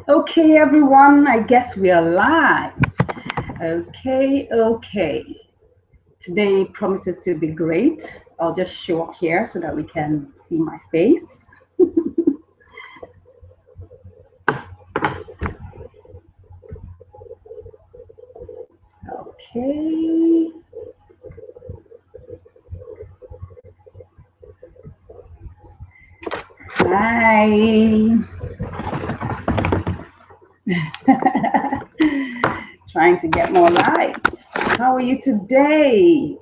Okay, everyone, I guess we are live. Okay. Today promises to be great. I'll just show up here so that we can see my face. Okay. Hi. Trying to get more likes. How are you today?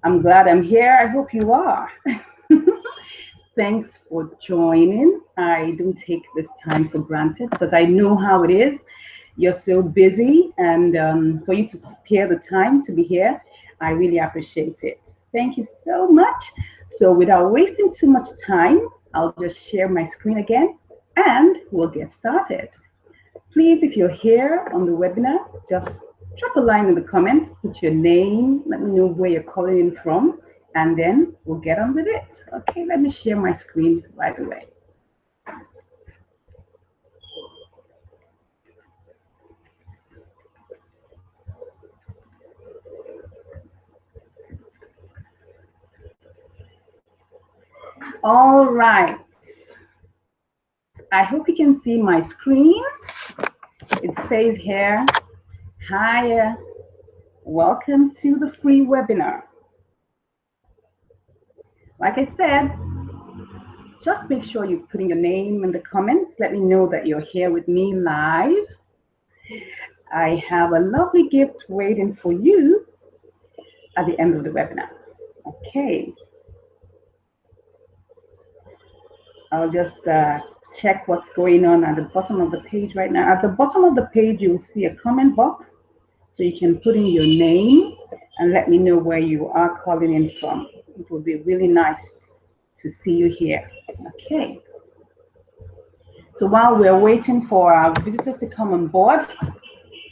I'm glad I'm here. I hope you are. Thanks for joining. I don't take this time for granted because I know how it is. You're so busy, and for you to spare the time to be here, I really appreciate it. Thank you so much. So without wasting too much time, I'll just share my screen again and we'll get started. Please, if you're here on the webinar, just drop a line in the comments, put your name, let me know where you're calling in from, and then we'll get on with it. Okay, let me share my screen right away. All right. I hope you can see my screen. It says here, hi, welcome to the free webinar. Like I said, just make sure you put in your name in the comments. Let me know that you're here with me live. I have a lovely gift waiting for you at the end of the webinar. Okay. I'll just check what's going on at the bottom of the page right now. At the bottom of the page, you'll see a comment box. So you can put in your name and let me know where you are calling in from. It will be really nice to see you here. Okay. So while we're waiting for our visitors to come on board,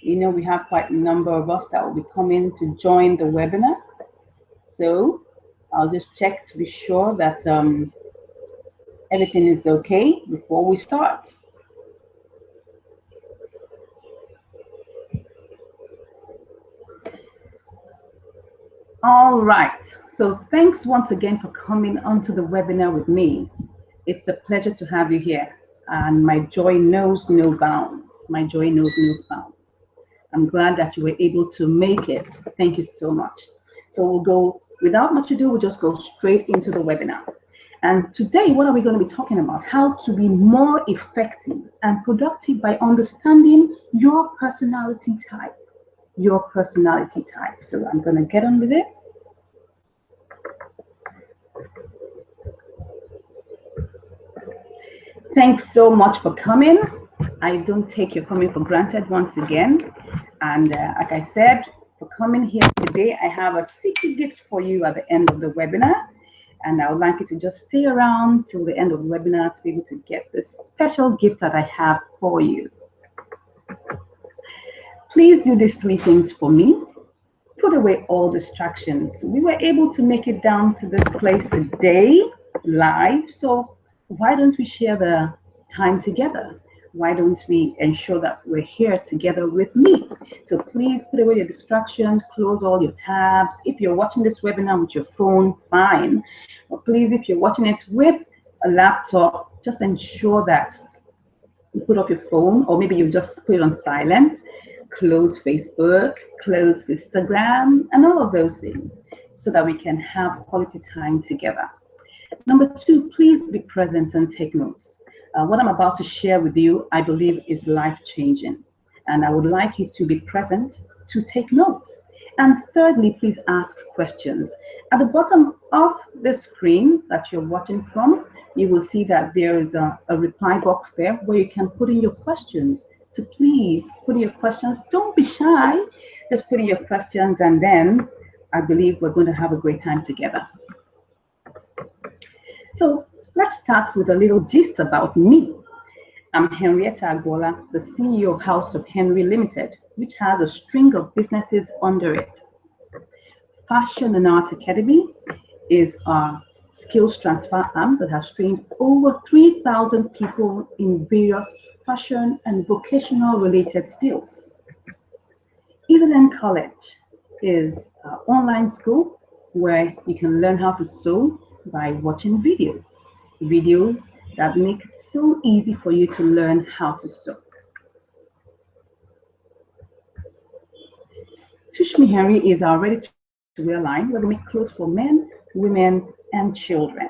you know, we have quite a number of us that will be coming to join the webinar. So I'll just check to be sure that everything is okay before we start. All right, so thanks once again for coming onto the webinar with me. It's a pleasure to have you here, and my joy knows no bounds. My joy knows no bounds. I'm glad that you were able to make it. Thank you so much. So we'll go, without much ado, we'll just go straight into the webinar. And today, what are we going to be talking about? How to be more effective and productive by understanding your personality type. Your personality type. So I'm going to get on with it. Thanks so much for coming. I don't take your coming for granted once again. And like I said, for coming here today, I have a secret gift for you at the end of the webinar. And I would like you to just stay around till the end of the webinar to be able to get this special gift that I have for you. Please do these 3 things for me. Put away all distractions. We were able to make it down to this place today live. So why don't we share the time together? Why don't we ensure that we're here together with me? So please put away your distractions, close all your tabs. If you're watching this webinar with your phone, fine. But please, if you're watching it with a laptop, just ensure that you put off your phone, or maybe you just put it on silent. Close Facebook, close Instagram, and all of those things so that we can have quality time together. Number 2, please be present and take notes. What I'm about to share with you, I believe, is life-changing. And I would like you to be present to take notes. And thirdly, please ask questions. At the bottom of the screen that you're watching from, you will see that there is a reply box there where you can put in your questions. So please put in your questions. Don't be shy. Just put in your questions, and then I believe we're going to have a great time together. So let's start with a little gist about me. I'm Henrietta Agbola, the CEO of House of Henry Limited, which has a string of businesses under it. Fashion and Art Academy is our skills transfer arm that has trained over 3,000 people in various fashion and vocational related skills. Easyland College is an online school where you can learn how to sew by watching videos that make it so easy for you to learn how to sew. Tushmi Henry is our ready-to-wear line where we make clothes for men, women, and children.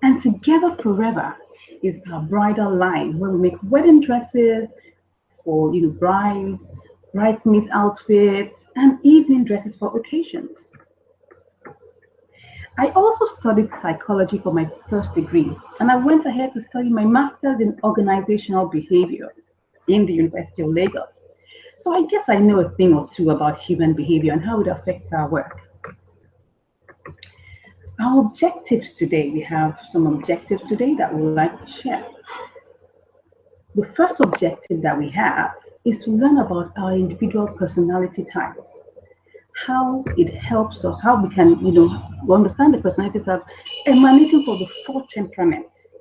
And Together Forever is our bridal line where we make wedding dresses for brides, bridesmaids outfits, and evening dresses for occasions. I also studied psychology for my first degree, and I went ahead to study my master's in organizational behavior in the University of Lagos. So I guess I know a thing or two about human behavior and how it affects our work. Our objectives today, we have some objectives today that we would like to share. The first objective that we have is to learn about our individual personality types, how it helps us, how we can, understand the personalities of emanating from the 4 temperaments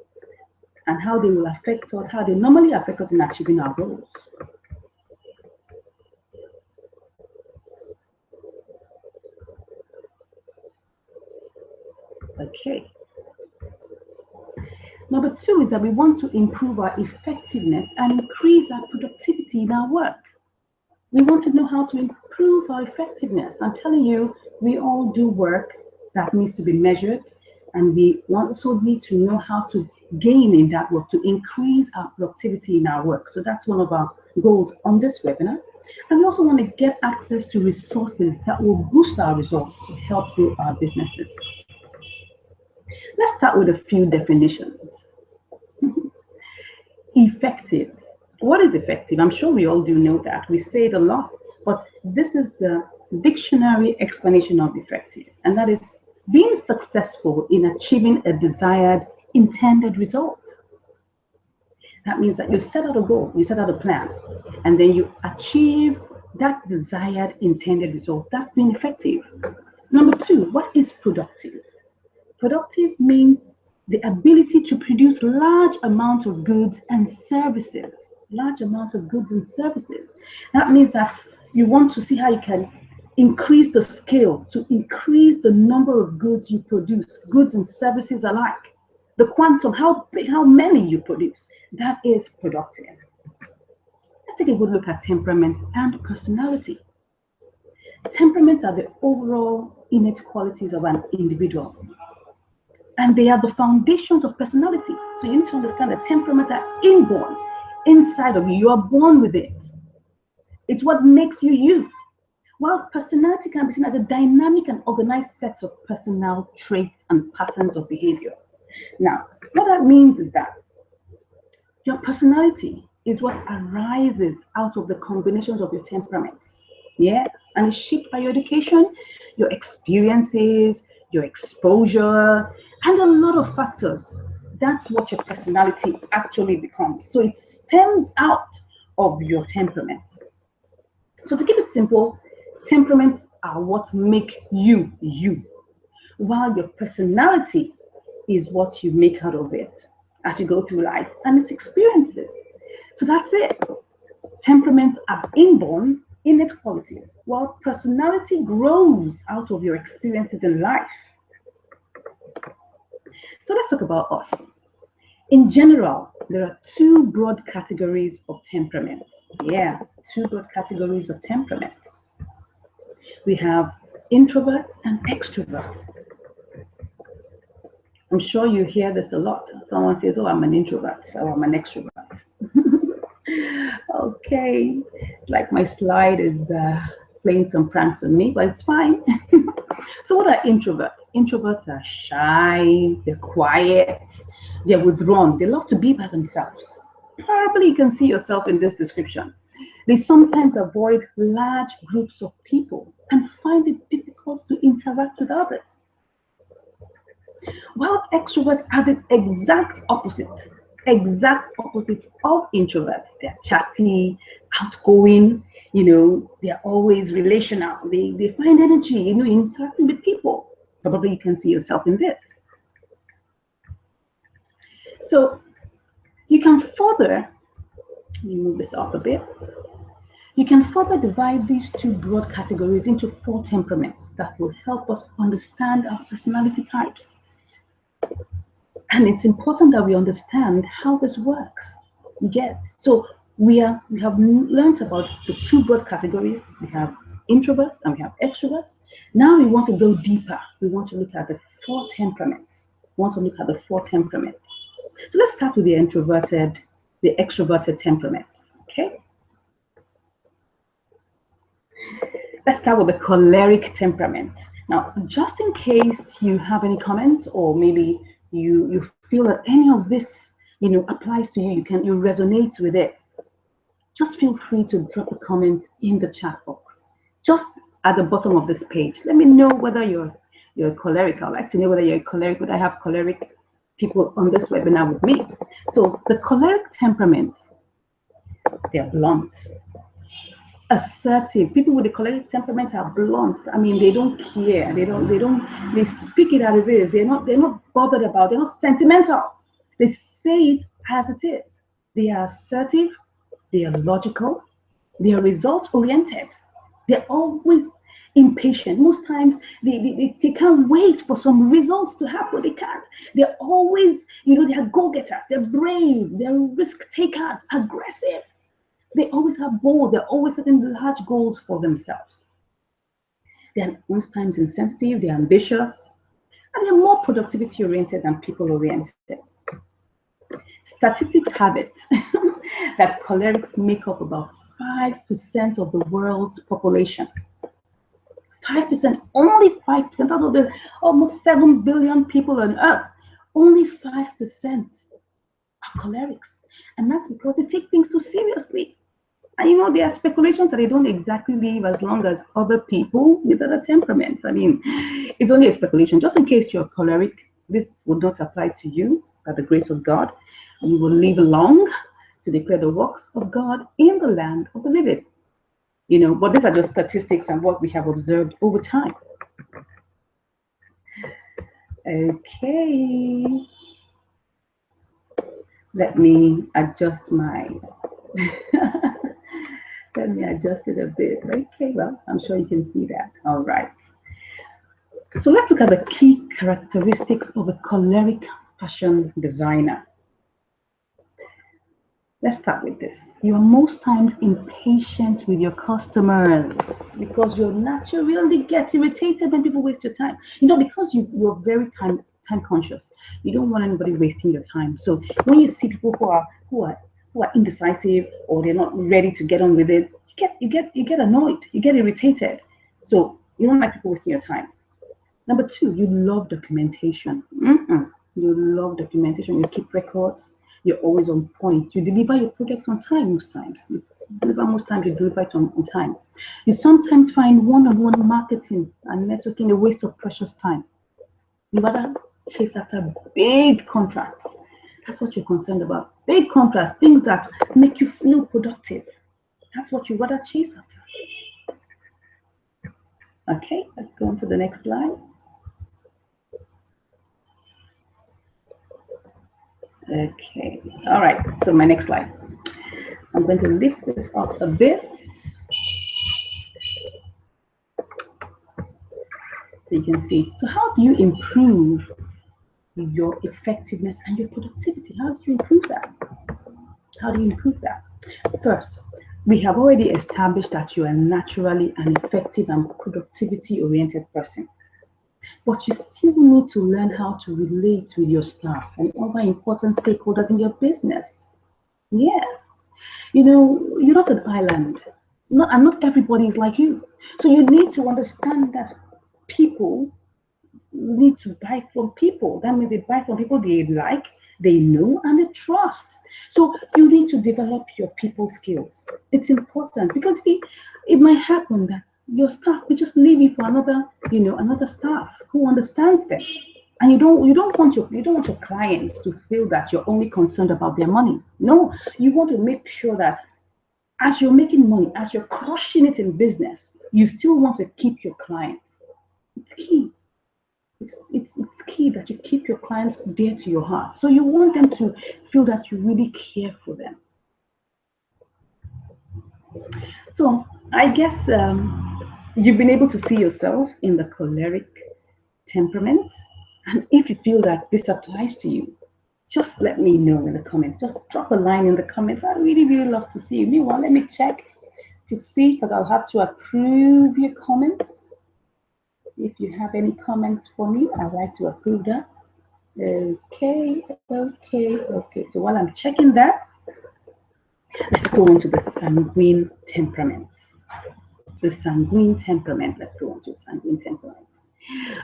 and how they will affect us, how they normally affect us in achieving our goals. Okay. Number 2 is that we want to improve our effectiveness and increase our productivity in our work. We want to know how to improve our effectiveness. I'm telling you, we all do work that needs to be measured, and we also need to know how to gain in that work to increase our productivity in our work. So that's one of our goals on this webinar. And we also want to get access to resources that will boost our results to help grow our businesses. Let's start with a few definitions. Effective. What is effective? I'm sure we all do know that. We say it a lot, but this is the dictionary explanation of effective, and that is being successful in achieving a desired, intended result. That means that you set out a goal, you set out a plan, and then you achieve that desired, intended result. That's being effective. Number 2, what is productive? Productive means the ability to produce large amounts of goods and services. Large amounts of goods and services. That means that you want to see how you can increase the scale, to increase the number of goods you produce, goods and services alike. The quantum, how many you produce, that is productive. Let's take a good look at temperaments and personality. Temperaments are the overall innate qualities of an individual, and they are the foundations of personality. So you need to understand that temperaments are inborn, inside of you. You are born with it. It's what makes you you. While personality can be seen as a dynamic and organized set of personal traits and patterns of behavior. Now, what that means is that your personality is what arises out of the combinations of your temperaments. Yes, and it's shaped by your education, your experiences, your exposure, and a lot of factors. That's what your personality actually becomes. So it stems out of your temperaments. So to keep it simple, temperaments are what make you, you, while your personality is what you make out of it as you go through life and its experiences. So that's it. Temperaments are inborn, innate qualities, while personality grows out of your experiences in life. So let's talk about us. In general, there are 2 broad categories of temperaments. Yeah, 2 broad categories of temperaments. We have introverts and extroverts. I'm sure you hear this a lot. Someone says, oh, I'm an introvert, or I'm an extrovert. Okay, it's like my slide is playing some pranks on me, but it's fine. So what are introverts? Introverts are shy, they're quiet, they're withdrawn, they love to be by themselves. Probably you can see yourself in this description. They sometimes avoid large groups of people and find it difficult to interact with others. While extroverts are the exact opposite of introverts. They're chatty, outgoing, they're always relational. They find energy, interacting with people. Probably you can see yourself in this. So you can further, let me move this up a bit. You can further divide these two broad categories into 4 temperaments that will help us understand our personality types. And it's important that we understand how this works. So we have learned about the 2 broad categories. We have introverts and we have extroverts. Now we want to go deeper. We want to look at the 4 temperaments. So let's start with the extroverted temperaments. Okay. Let's start with the choleric temperament. Now, just in case you have any comments, or maybe you feel that any of this applies to you, you resonate with it, just feel free to drop a comment in the chat box, just at the bottom of this page. Let me know whether you're choleric. I'd like to know whether you're choleric, whether I have choleric people on this webinar with me. So the choleric temperaments, they're blunt, assertive. People with the choleric temperament are blunt. I mean, they don't care. They speak it as it is. They're not bothered about, they're not sentimental. They say it as it is. They are assertive, they are logical, they are result-oriented. They're always impatient. Most times they can't wait for some results to happen. They can't. They're always, they are go-getters, they're brave, they're risk-takers, aggressive. They always have goals. They're always setting large goals for themselves. They're most times insensitive, they're ambitious, and they're more productivity-oriented than people-oriented. Statistics have it that cholerics make up about 5% of the world's population. 5%, only 5% out of the almost 7 billion people on Earth, only 5% are cholerics. And that's because they take things too seriously. And there are speculations that they don't exactly live as long as other people with other temperaments. I mean, it's only a speculation. Just in case you're choleric, this would not apply to you by the grace of God. And you will live long to declare the works of God in the land of the living. But these are just statistics and what we have observed over time. Okay. Let me adjust my... Let me adjust it a bit. Okay, well, I'm sure you can see that. All right. So let's look at the key characteristics of a choleric fashion designer. Let's start with this. You are most times impatient with your customers because you naturally get irritated when people waste your time. Because you're very time conscious. You don't want anybody wasting your time. So when you see people who are indecisive, or they're not ready to get on with it, you get annoyed, you get irritated. So you don't like people wasting your time. Number 2, you love documentation. You love documentation. You keep records. You're always on point. You deliver your projects on time most times. You deliver it on time. You sometimes find one-on-one marketing and networking a waste of precious time. You rather chase after big contracts. That's what you're concerned about. Big contracts, things that make you feel productive. That's what you rather chase after. Okay, let's go on to the next slide. Okay, all right, so my next slide. I'm going to lift this up a bit so you can see. So how do you improve your effectiveness and your productivity? How do you improve that? First, we have already established that you are naturally an effective and productivity-oriented person. But you still need to learn how to relate with your staff and other important stakeholders in your business. Yes. You're not an island. And not everybody is like you. So you need to understand that people need to buy from people. That means they buy from people they like, they know, and they trust. So you need to develop your people skills. It's important because see, it might happen that your staff will just leave you for another staff who understands them. And you don't want your clients to feel that you're only concerned about their money. No, you want to make sure that as you're making money, as you're crushing it in business, you still want to keep your clients. It's key. It's key that you keep your clients dear to your heart. So you want them to feel that you really care for them. So I guess you've been able to see yourself in the choleric temperament. And if you feel that this applies to you, just let me know in the comments. Just drop a line in the comments. I really, really love to see you. Meanwhile, let me check to see, because I'll have to approve your comments. If you have any comments for me, I'd like to approve that. Okay. So while I'm checking that, let's go on to the sanguine temperament. The sanguine temperament. Let's go on to the sanguine temperament.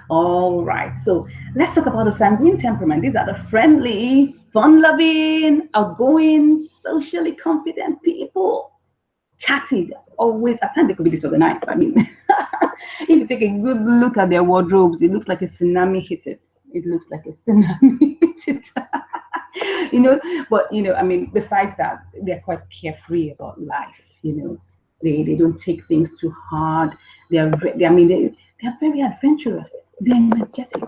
All right. So let's talk about the sanguine temperament. These are the friendly, fun-loving, outgoing, socially confident people. Chatty, always. At times they could be disorganized. I mean, if you take a good look at their wardrobes, it looks like a tsunami hit it. It looks like a tsunami hit it. But I mean, besides that, they're quite carefree about life. They don't take things too hard. They're very adventurous. They're energetic.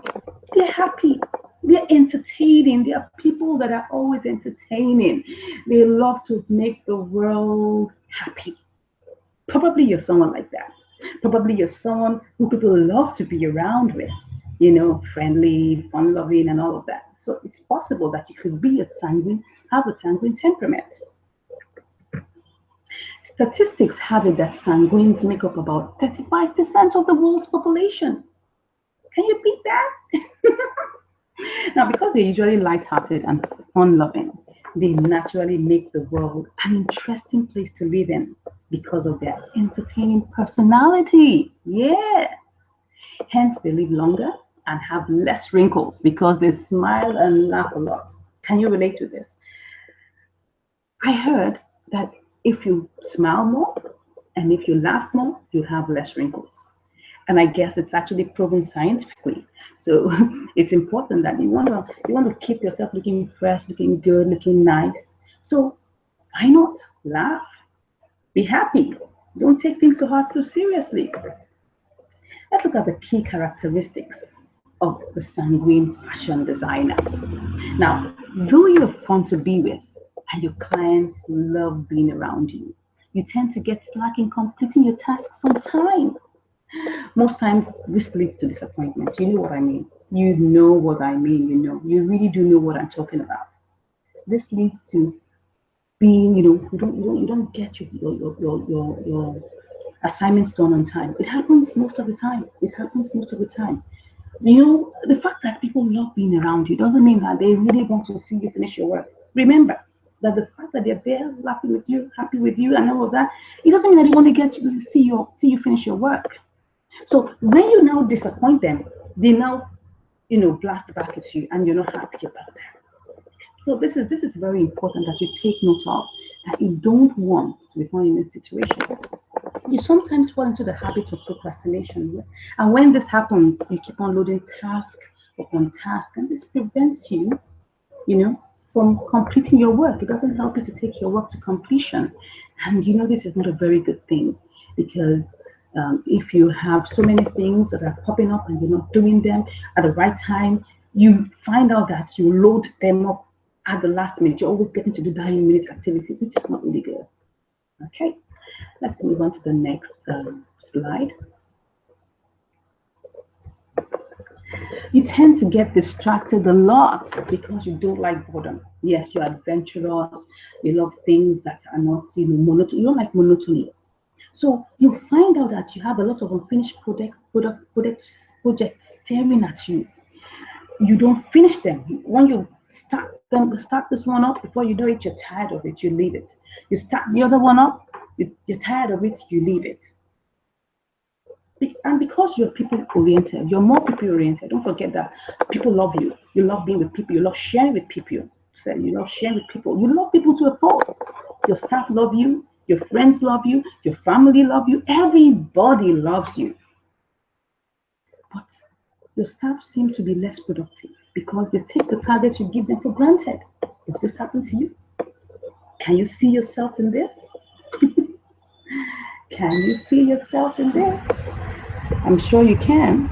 They're happy. They're entertaining. They are people that are always entertaining. They love to make the world happy. Probably you're someone like that. Probably you're someone who people love to be around with, friendly, fun-loving, and all of that. So it's possible that you could have a sanguine temperament. Statistics have it that sanguines make up about 35% of the world's population. Can you beat that? Now, because they're usually light-hearted and fun-loving, they naturally make the world an interesting place to live in because of their entertaining personality. Yes. Hence, they live longer and have less wrinkles because they smile and laugh a lot. Can you relate to this? I heard that if you smile more and if you laugh more, you have less wrinkles. And I guess it's actually proven scientifically. So it's important that you want to keep yourself looking fresh, looking good, looking nice. So why not laugh? Be happy. Don't take things so hard, so seriously. Let's look at the key characteristics of the sanguine fashion designer. Now, though you're fun to be with and your clients love being around you, you tend to get slack in completing your tasks on time. Most times, this leads to disappointment. You know what I mean? You know what I mean. You really do know what I'm talking about. This leads to being, you don't get your assignments done on time. It happens most of the time. The fact that people love being around you doesn't mean that they really want to see you finish your work. Remember that the fact that they're there laughing with you, happy with you, and all of that, it doesn't mean that they want to get you to see you finish your work. So when you now disappoint them, they now, blast back at you, and you're not happy about that. So this is very important that you take note of, that you don't want to be found in this situation. You sometimes fall into the habit of procrastination, and when this happens, you keep on loading task upon task, and this prevents you, from completing your work. It doesn't help you to take your work to completion, and this is not a very good thing, because if you have so many things that are popping up and you're not doing them at the right time, you find out that you load them up at the last minute. You're always getting to do dying minute activities, which is not really good. Okay, let's move on to the next slide. You tend to get distracted a lot because you don't like boredom. Yes, you're adventurous. You love things that are not, monotony. You don't like monotony. So you find out that you have a lot of unfinished projects staring at you. You don't finish them. When you start this one up, before you know it, you're tired of it, you leave it. You start the other one up, you're tired of it, you leave it. And because you're people oriented, you're more people oriented. Don't forget that people love you. You love being with people. You love sharing with people. So you love sharing with people. You love people to a fault. Your staff love you. Your friends love you. Your family love you. Everybody loves you. But your staff seem to be less productive because they take the targets you give them for granted. Does this happen to you? Can you see yourself in this? Can you see yourself in this? I'm sure you can.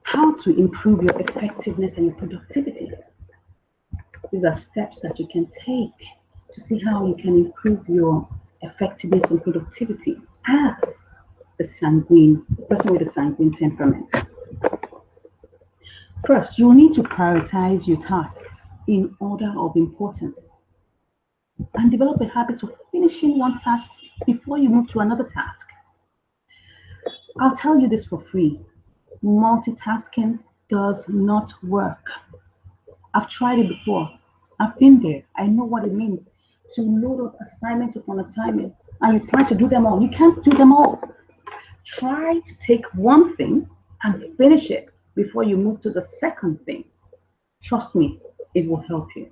How to improve your effectiveness and your productivity. These are steps that you can take to see how you can improve your effectiveness and productivity as a person with a sanguine temperament. First, you'll need to prioritize your tasks in order of importance and develop a habit of finishing one task before you move to another task. I'll tell you this for free. Multitasking does not work. I've tried it before. I've been there. I know what it means to load up assignment upon assignment and you try to do them all. You can't do them all. Try to take one thing and finish it before you move to the second thing. Trust me, it will help you.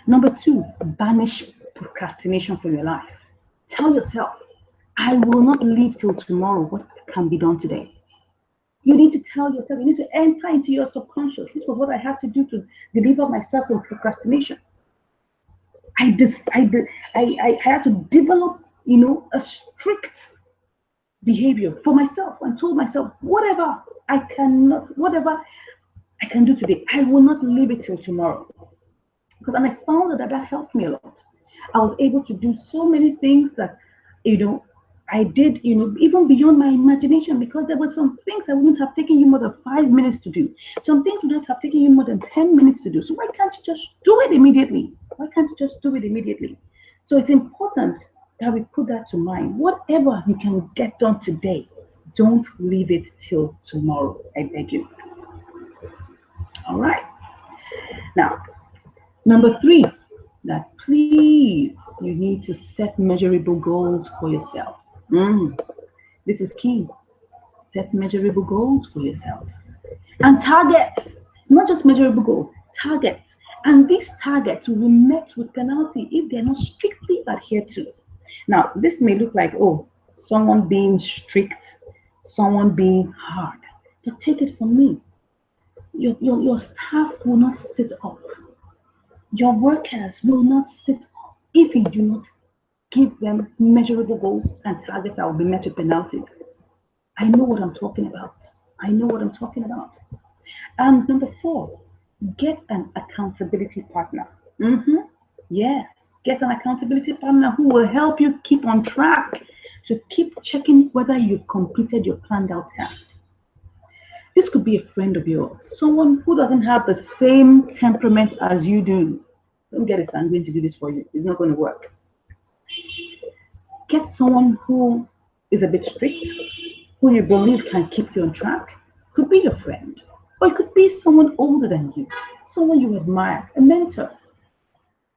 Number two, banish procrastination from your life. Tell yourself, I will not leave till tomorrow what can be done today. You need to tell yourself, you need to enter into your subconscious. This was what I had to do to deliver myself from procrastination. I had to develop, a strict behavior for myself and told myself, whatever I can do today, I will not leave it till tomorrow. And I found that helped me a lot. I was able to do so many things that, I did, even beyond my imagination, because there were some things that wouldn't have taken you more than 5 minutes to do. Some things would not have taken you more than 10 minutes to do. So why can't you just do it immediately? Why can't you just do it immediately? So it's important that we put that to mind. Whatever you can get done today, don't leave it till tomorrow. I beg you. All right. Now, number three, that please, you need to set measurable goals for yourself. This is key. Set measurable goals for yourself. And targets, not just measurable goals, targets. And these targets will be met with penalty if they're not strictly adhered to. Now, this may look like, someone being strict, someone being hard. But take it from me. Your staff will not sit up. Your workers will not sit up if you do not give them measurable goals and targets that will be met with penalties. I know what I'm talking about. And number four, get an accountability partner. Yes, get an accountability partner who will help you keep on track, to keep checking whether you've completed your planned out tasks. This could be a friend of yours, someone who doesn't have the same temperament as you do. Don't get a sanguine to do this for you. It's not going to work. Get someone who is a bit strict, who you believe can keep you on track. Could be your friend, or it could be someone older than you, someone you admire, a mentor.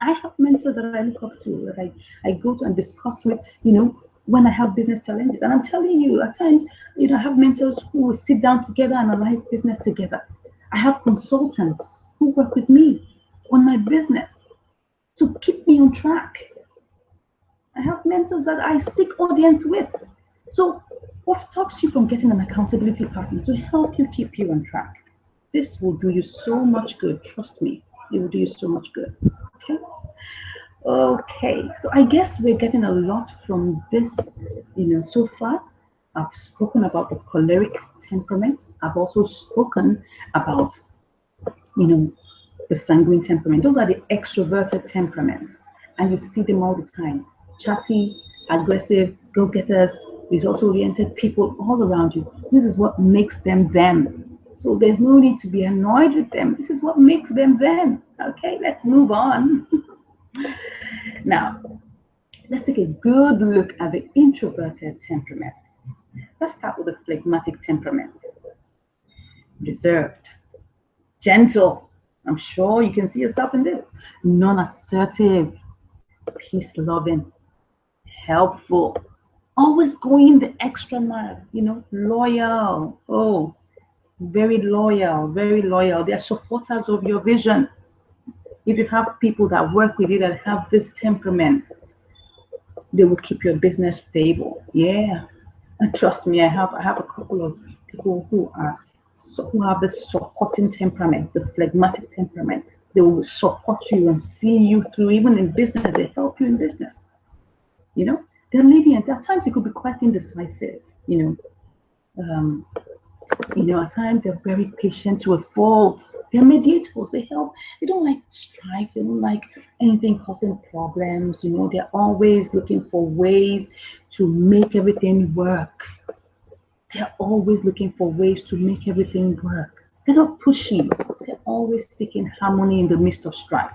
I have mentors that I look up to, that I go to and discuss with, when I have business challenges. And I'm telling you, at times, I have mentors who will sit down together and analyze business together. I have consultants who work with me on my business to keep me on track. I have mentors that I seek audience with. So what stops you from getting an accountability partner to help you keep you on track? This will do you so much good. Trust me, it will do you so much good. Okay, so I guess we're getting a lot from this, so far. I've spoken about the choleric temperament. I've also spoken about, the sanguine temperament. Those are the extroverted temperaments, and you see them all the time. Chatty, aggressive, go-getters, Result-oriented people all around you. This is what makes them them. So there's no need to be annoyed with them. This is what makes them them. Okay, let's move on. Now, let's take a good look at the introverted temperaments. Let's start with the phlegmatic temperament. Reserved, gentle. I'm sure you can see yourself in this. Non-assertive, peace-loving, helpful, always going the extra mile, loyal. Oh, very loyal, very loyal. They're supporters of your vision. If you have people that work with you that have this temperament, they will keep your business stable. Yeah. And trust me, I have a couple of people who have this supporting temperament, the phlegmatic temperament. They will support you and see you through, even in business. They help you in business. They're lenient. At times it could be quite indecisive. At times they're very patient to a fault. They're mediators. They help. They don't like strife. They don't like anything causing problems. They're always looking for ways to make everything work. They're always looking for ways to make everything work. They're not pushy. They're always seeking harmony in the midst of strife.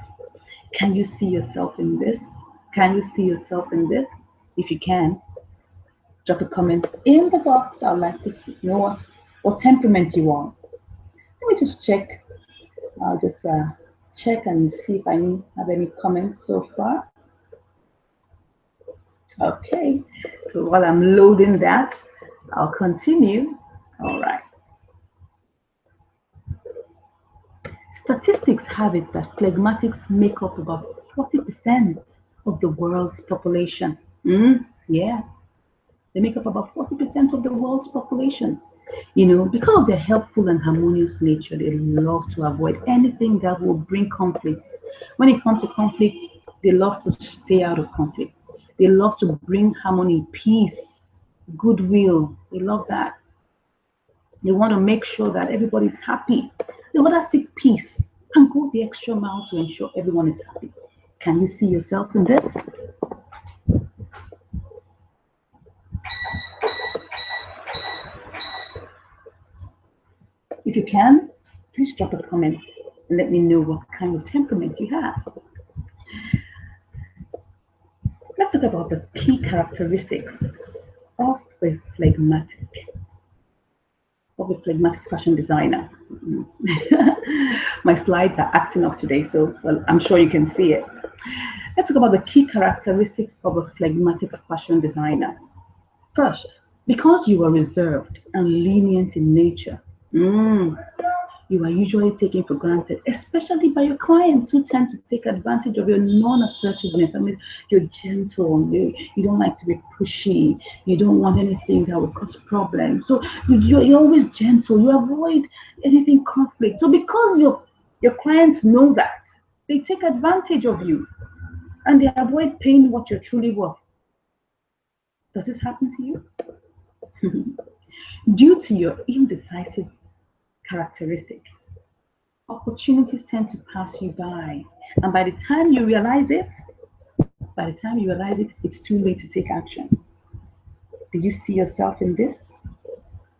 Can you see yourself in this? Can you see yourself in this? If you can, drop a comment in the box. I'd like to know what temperament you are. Let me just check. I'll just check and see if I have any comments so far. Okay, so while I'm loading that, I'll continue. All right. Statistics have it that phlegmatics make up about 40% of the world's population. Yeah, they make up about 40% of the world's population. Because of their helpful and harmonious nature, they love to avoid anything that will bring conflicts. When it comes to conflicts, they love to stay out of conflict. They love to bring harmony, peace, goodwill. They love that. They want to make sure that everybody's happy. They want to seek peace and go the extra mile to ensure everyone is happy. Can you see yourself in this? If you can, please drop a comment and let me know what kind of temperament you have. Let's talk about the key characteristics of the phlegmatic fashion designer. My slides are acting up today, so I'm sure you can see it. Let's talk about the key characteristics of a phlegmatic fashion designer. First, because you are reserved and lenient in nature, you are usually taken for granted, especially by your clients who tend to take advantage of your non-assertiveness. I mean, you're gentle, you don't like to be pushy, you don't want anything that would cause problems. So you're always gentle, you avoid anything conflict. So because your clients know that, they take advantage of you and they avoid paying what you're truly worth. Does this happen to you? Due to your indecisive characteristic, opportunities tend to pass you by, and by the time you realize it, it's too late to take action. Do you see yourself in this?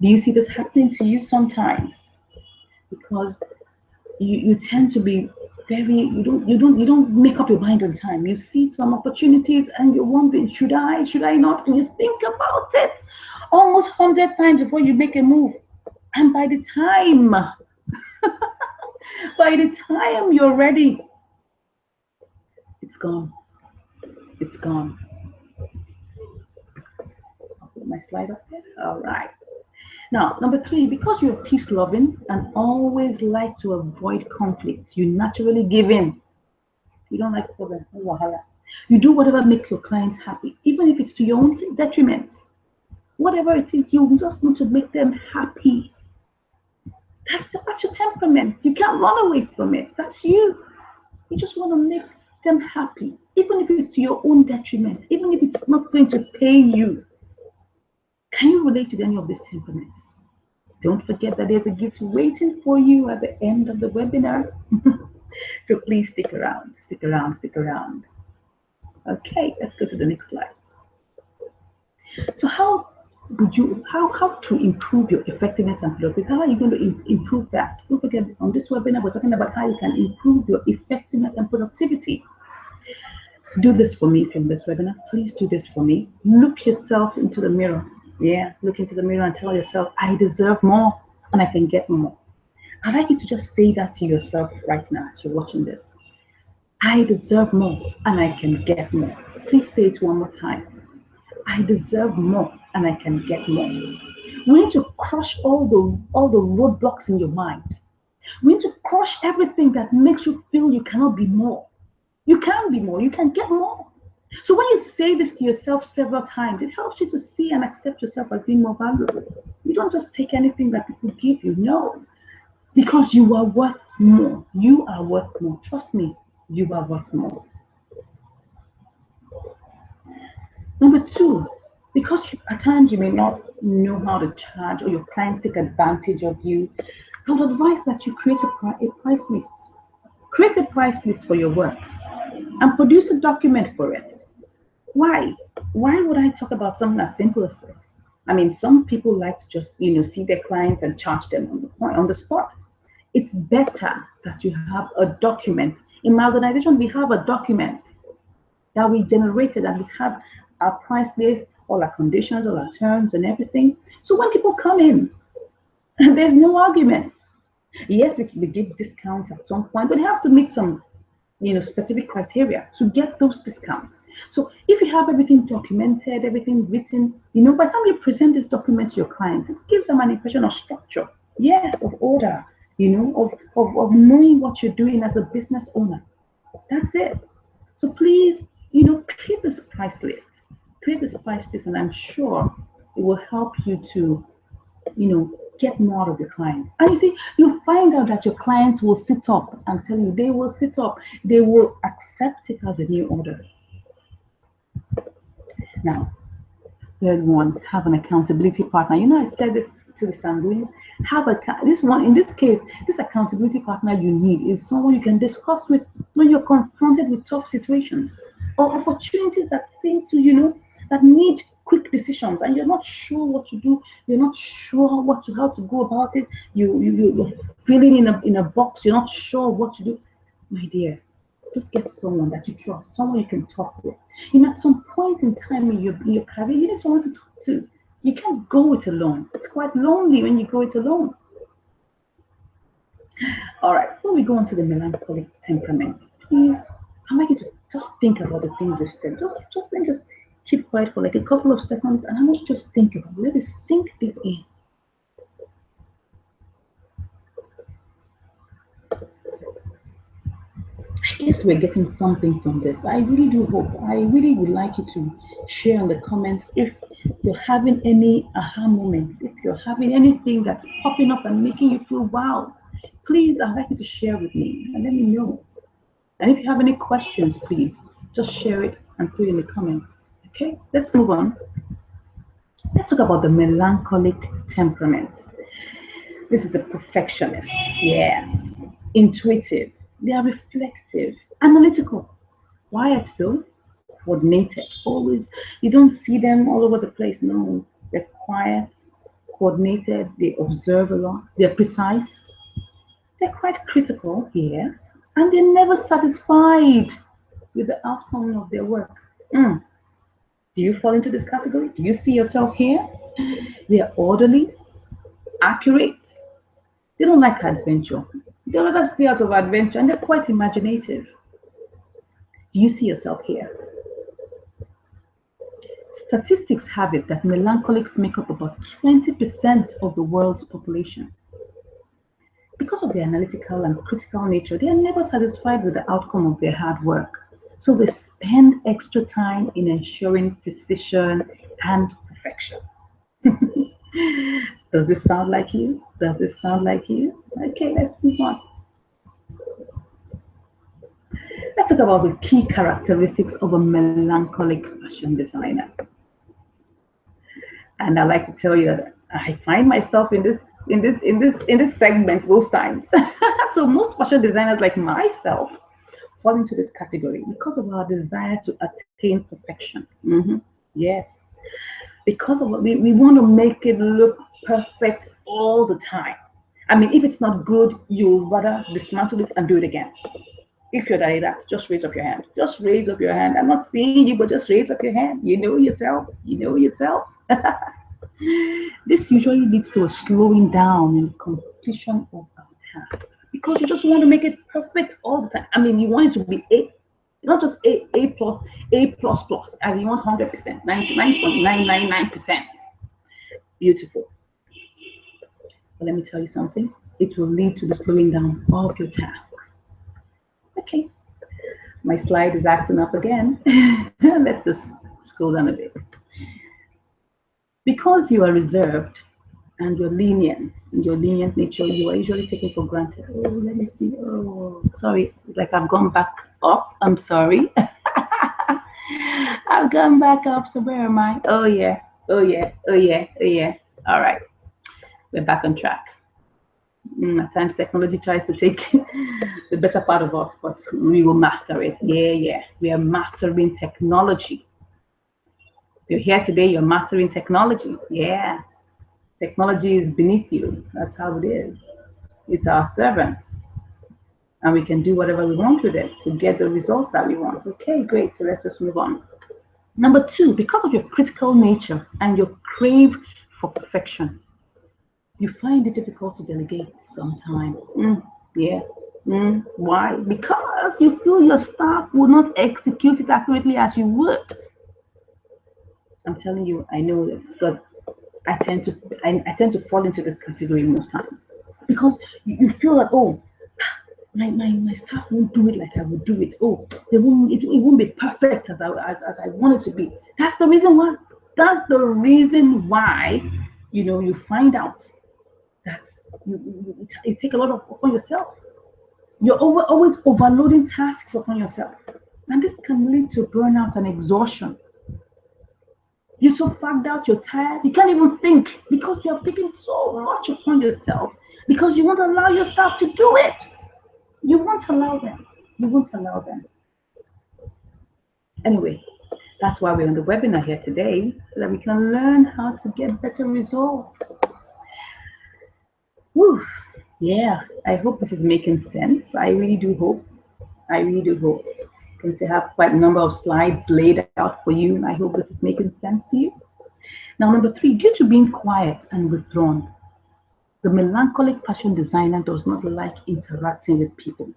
Do you see this happening to you sometimes? Because you tend to be you don't make up your mind on time. You see some opportunities and you're wondering, should I not? And you think about it almost 100 times before you make a move. And by the time you're ready, it's gone. It's gone. I'll put my slide up there. All right. Now, number 3, because you're peace-loving and always like to avoid conflicts, you naturally give in. You don't like problem. You do whatever makes your clients happy, even if it's to your own detriment. Whatever it is, you just want to make them happy. That's your temperament. You can't run away from it. That's you. You just want to make them happy, even if it's to your own detriment, even if it's not going to pay you. Can you relate to any of these temperaments? Don't forget that there's a gift waiting for you at the end of the webinar. So please stick around. Okay, let's go to the next slide. So how would you how to improve your effectiveness and productivity? How are you going to improve that? Don't forget, on this webinar we're talking about how you can improve your effectiveness and productivity. Do this for me from this webinar. Please do this for me. Look yourself into the mirror. Yeah, look into the mirror and tell yourself, I deserve more and I can get more. I'd like you to just say that to yourself right now as you're watching this. I deserve more and I can get more. Please say it one more time. I deserve more and I can get more. We need to crush all the roadblocks in your mind. We need to crush everything that makes you feel you cannot be more. You can be more, you can get more. So when you say this to yourself several times, it helps you to see and accept yourself as being more valuable. You don't just take anything that people give you, no. Because you are worth more. You are worth more. Trust me, you are worth more. Number two, because at times you may not know how to charge or your clients take advantage of you, I would advise that you create a price list. Create a price list for your work and produce a document for it. Why? Why would I talk about something as simple as this? I mean, some people like to just, see their clients and charge them on the spot. It's better that you have a document. In my organization, we have a document that we generated and we have our price list, all our conditions, all our terms and everything. So when people come in, there's no argument. Yes, we give discounts at some point, but they have to meet some specific criteria to get those discounts. So if you have everything documented, everything written, by the time you present this document to your clients, it gives them an impression of structure, yes, of order, of knowing what you're doing as a business owner. That's it. So please, create this price list. Create this price list, and I'm sure it will help you to, get more out of your clients. And you see, you'll find out that your clients will sit up and tell you, they will sit up, they will accept it as a new order. Now, third one, have an accountability partner. I said this to the Sanguines. In this case, this accountability partner you need is someone you can discuss with when you're confronted with tough situations or opportunities that seem to, that need quick decisions and you're not sure what to do, you're not sure how to go about it, you're feeling in a box, you're not sure what to do. My dear, just get someone that you trust, someone you can talk with. At some point in time in your career, you need someone to talk to. You can't go it alone. It's quite lonely when you go it alone. All right, when we go on to the melancholic temperament, please, I'd like you to just think about the things we've said. Just keep quiet for like a couple of seconds and I want you to just think about it. Let it sink deep in. I guess we're getting something from this. I really do hope. I really would like you to share in the comments if you're having any aha moments, if you're having anything that's popping up and making you feel wow. Please, I'd like you to share with me and let me know. And if you have any questions, please just share it and put it in the comments. Okay, let's move on. Let's talk about the melancholic temperament. This is the perfectionist. Yes. Intuitive. They are reflective, analytical, quiet-filled, coordinated. Always, you don't see them all over the place. No, they're quiet, coordinated. They observe a lot. They're precise. They're quite critical, yes, and they're never satisfied with the outcome of their work. Do you fall into this category? Do you see yourself here? They're orderly, accurate. They don't like adventure. They rather stay out of adventure and they're quite imaginative. Do you see yourself here? Statistics have it that melancholics make up about 20% of the world's population. Because of their analytical and critical nature, they are never satisfied with the outcome of their hard work. So they spend extra time in ensuring precision and perfection. Does this sound like you? Does this sound like you? Okay, let's move on. Let's talk about the key characteristics of a melancholic fashion designer. And I like to tell you that I find myself in this segment most times. So most fashion designers like myself fall into this category because of our desire to attain perfection. Yes. because of what we want to make it look perfect all the time. I mean, if it's not good, you'll rather dismantle it and do it again. If you're like that, just raise up your hand. Just raise up your hand. I'm not seeing you, but just raise up your hand. You know yourself. You know yourself. This usually leads to a slowing down in completion of our tasks because you just want to make it perfect all the time. I mean, you want it to be A, not just A plus, A plus plus, and you want 100%, 99.999%. Beautiful. But let me tell you something. It will lead to the slowing down of your tasks. Okay, my slide is acting up again. Let's just scroll down a bit. Because you are reserved and you're lenient, in your lenient nature, you are usually taken for granted. Oh, let me see. Oh, sorry, like I've gone back up. I'm sorry. I've gone back up. So where am I? Oh yeah. Oh yeah. Oh yeah. Oh yeah. All right. We're back on track. At times technology tries to take the better part of us, but we will master it. Yeah. We are mastering technology. You're here today, you're mastering technology. Yeah. Technology is beneath you. That's how it is. It's our servants. And we can do whatever we want with it to get the results that we want. Okay, great. So let's just move on. Number 2, because of your critical nature and your crave for perfection, you find it difficult to delegate sometimes. Yes. Why? Because you feel your staff will not execute it accurately as you would. I'm telling you, I know this because I tend to fall into this category most times because you feel like, oh, my staff won't do it like I would do it. Oh, it won't be perfect as I want it to be. That's the reason why. That's the reason why you find out that you take a lot upon yourself. You're always overloading tasks upon yourself, and this can lead to burnout and exhaustion. You're so fagged out, you're tired, you can't even think because you have taken so much upon yourself because you won't allow your staff to do it. You won't allow them. You won't allow them. Anyway, that's why we're on the webinar here today, so that we can learn how to get better results. Whew. Yeah, I hope this is making sense. I really do hope. Since I have quite a number of slides laid out for you, I hope this is making sense to you. Now, number 3, due to being quiet and withdrawn, the melancholic fashion designer does not like interacting with people,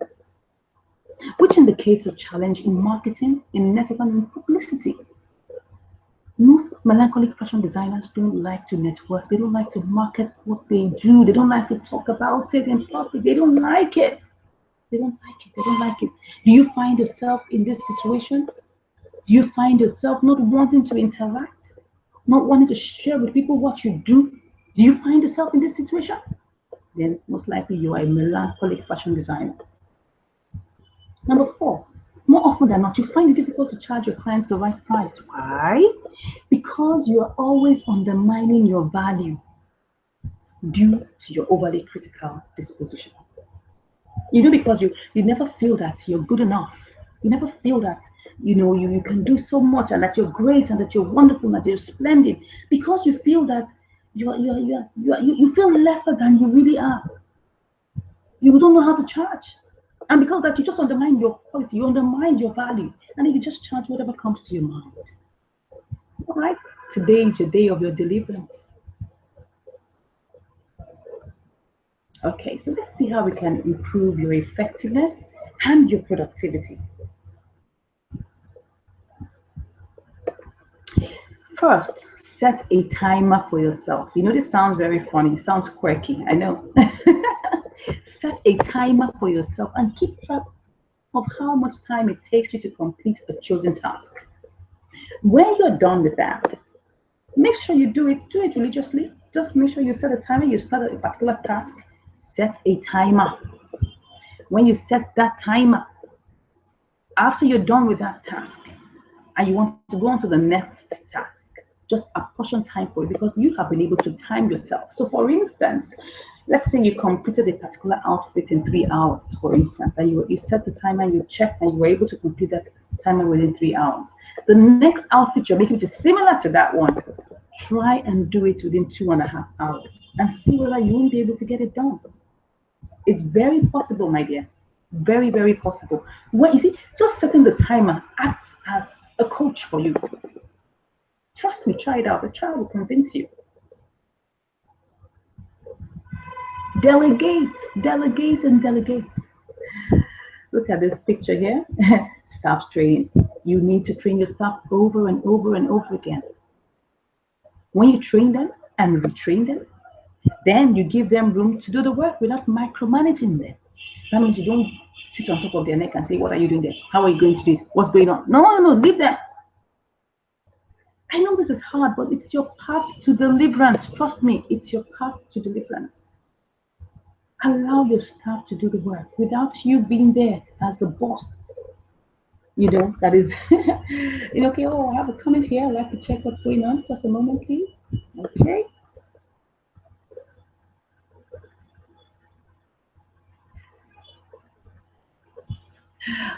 which indicates a challenge in marketing, in networking, and in publicity. Most melancholic fashion designers don't like to network. They don't like to market what they do. They don't like to talk about it in public. They don't like it. They don't like it. Do you find yourself in this situation? Do you find yourself not wanting to interact? Not wanting to share with people what you do? Do you find yourself in this situation? Then most likely you are a melancholic fashion designer. Number 4, more often than not, you find it difficult to charge your clients the right price. Why? Because you are always undermining your value due to your overly critical disposition. Because you never feel that you're good enough. You never feel that you can do so much and that you're great and that you're wonderful and that you're splendid, because you feel that you feel lesser than you really are. You don't know how to charge. And because of that, you just undermine your quality, you undermine your value, and then you just charge whatever comes to your mind. All right, today is your day of your deliverance. Okay, so let's see how we can improve your effectiveness and your productivity. First, set a timer for yourself. This sounds very funny, it sounds quirky, I know. Set a timer for yourself and keep track of how much time it takes you to complete a chosen task. When you're done with that, make sure you do it religiously. Just make sure you set a timer. You start a particular task, set a timer. When you set that timer, after you're done with that task and you want to go on to the next task, just apportion time for it because you have been able to time yourself. So for instance, let's say you completed a particular outfit in 3 hours, for instance, and you set the timer and you checked and you were able to complete that timer within 3 hours. The next outfit you're making, which is similar to that one, Try and do it within 2.5 hours and see whether you won't be able to get it done. It's very possible, my dear. Very, very possible. Well, you see, just setting the timer acts as a coach for you. Trust me, try it out. The trial will convince you. Delegate, delegate, and delegate. Look at this picture here. Staff training. You need to train your staff over and over and over again. When you train them and retrain them, then you give them room to do the work without micromanaging them. That means you don't sit on top of their neck and say, what are you doing there? How are you going to do it? What's going on? No, no, no, leave them. I know this is hard, but it's your path to deliverance. Trust me, it's your path to deliverance. Allow your staff to do the work without you being there as the boss. You know, that is, okay, oh, I have a comment here. I'd like to check what's going on. Just a moment, please. Okay.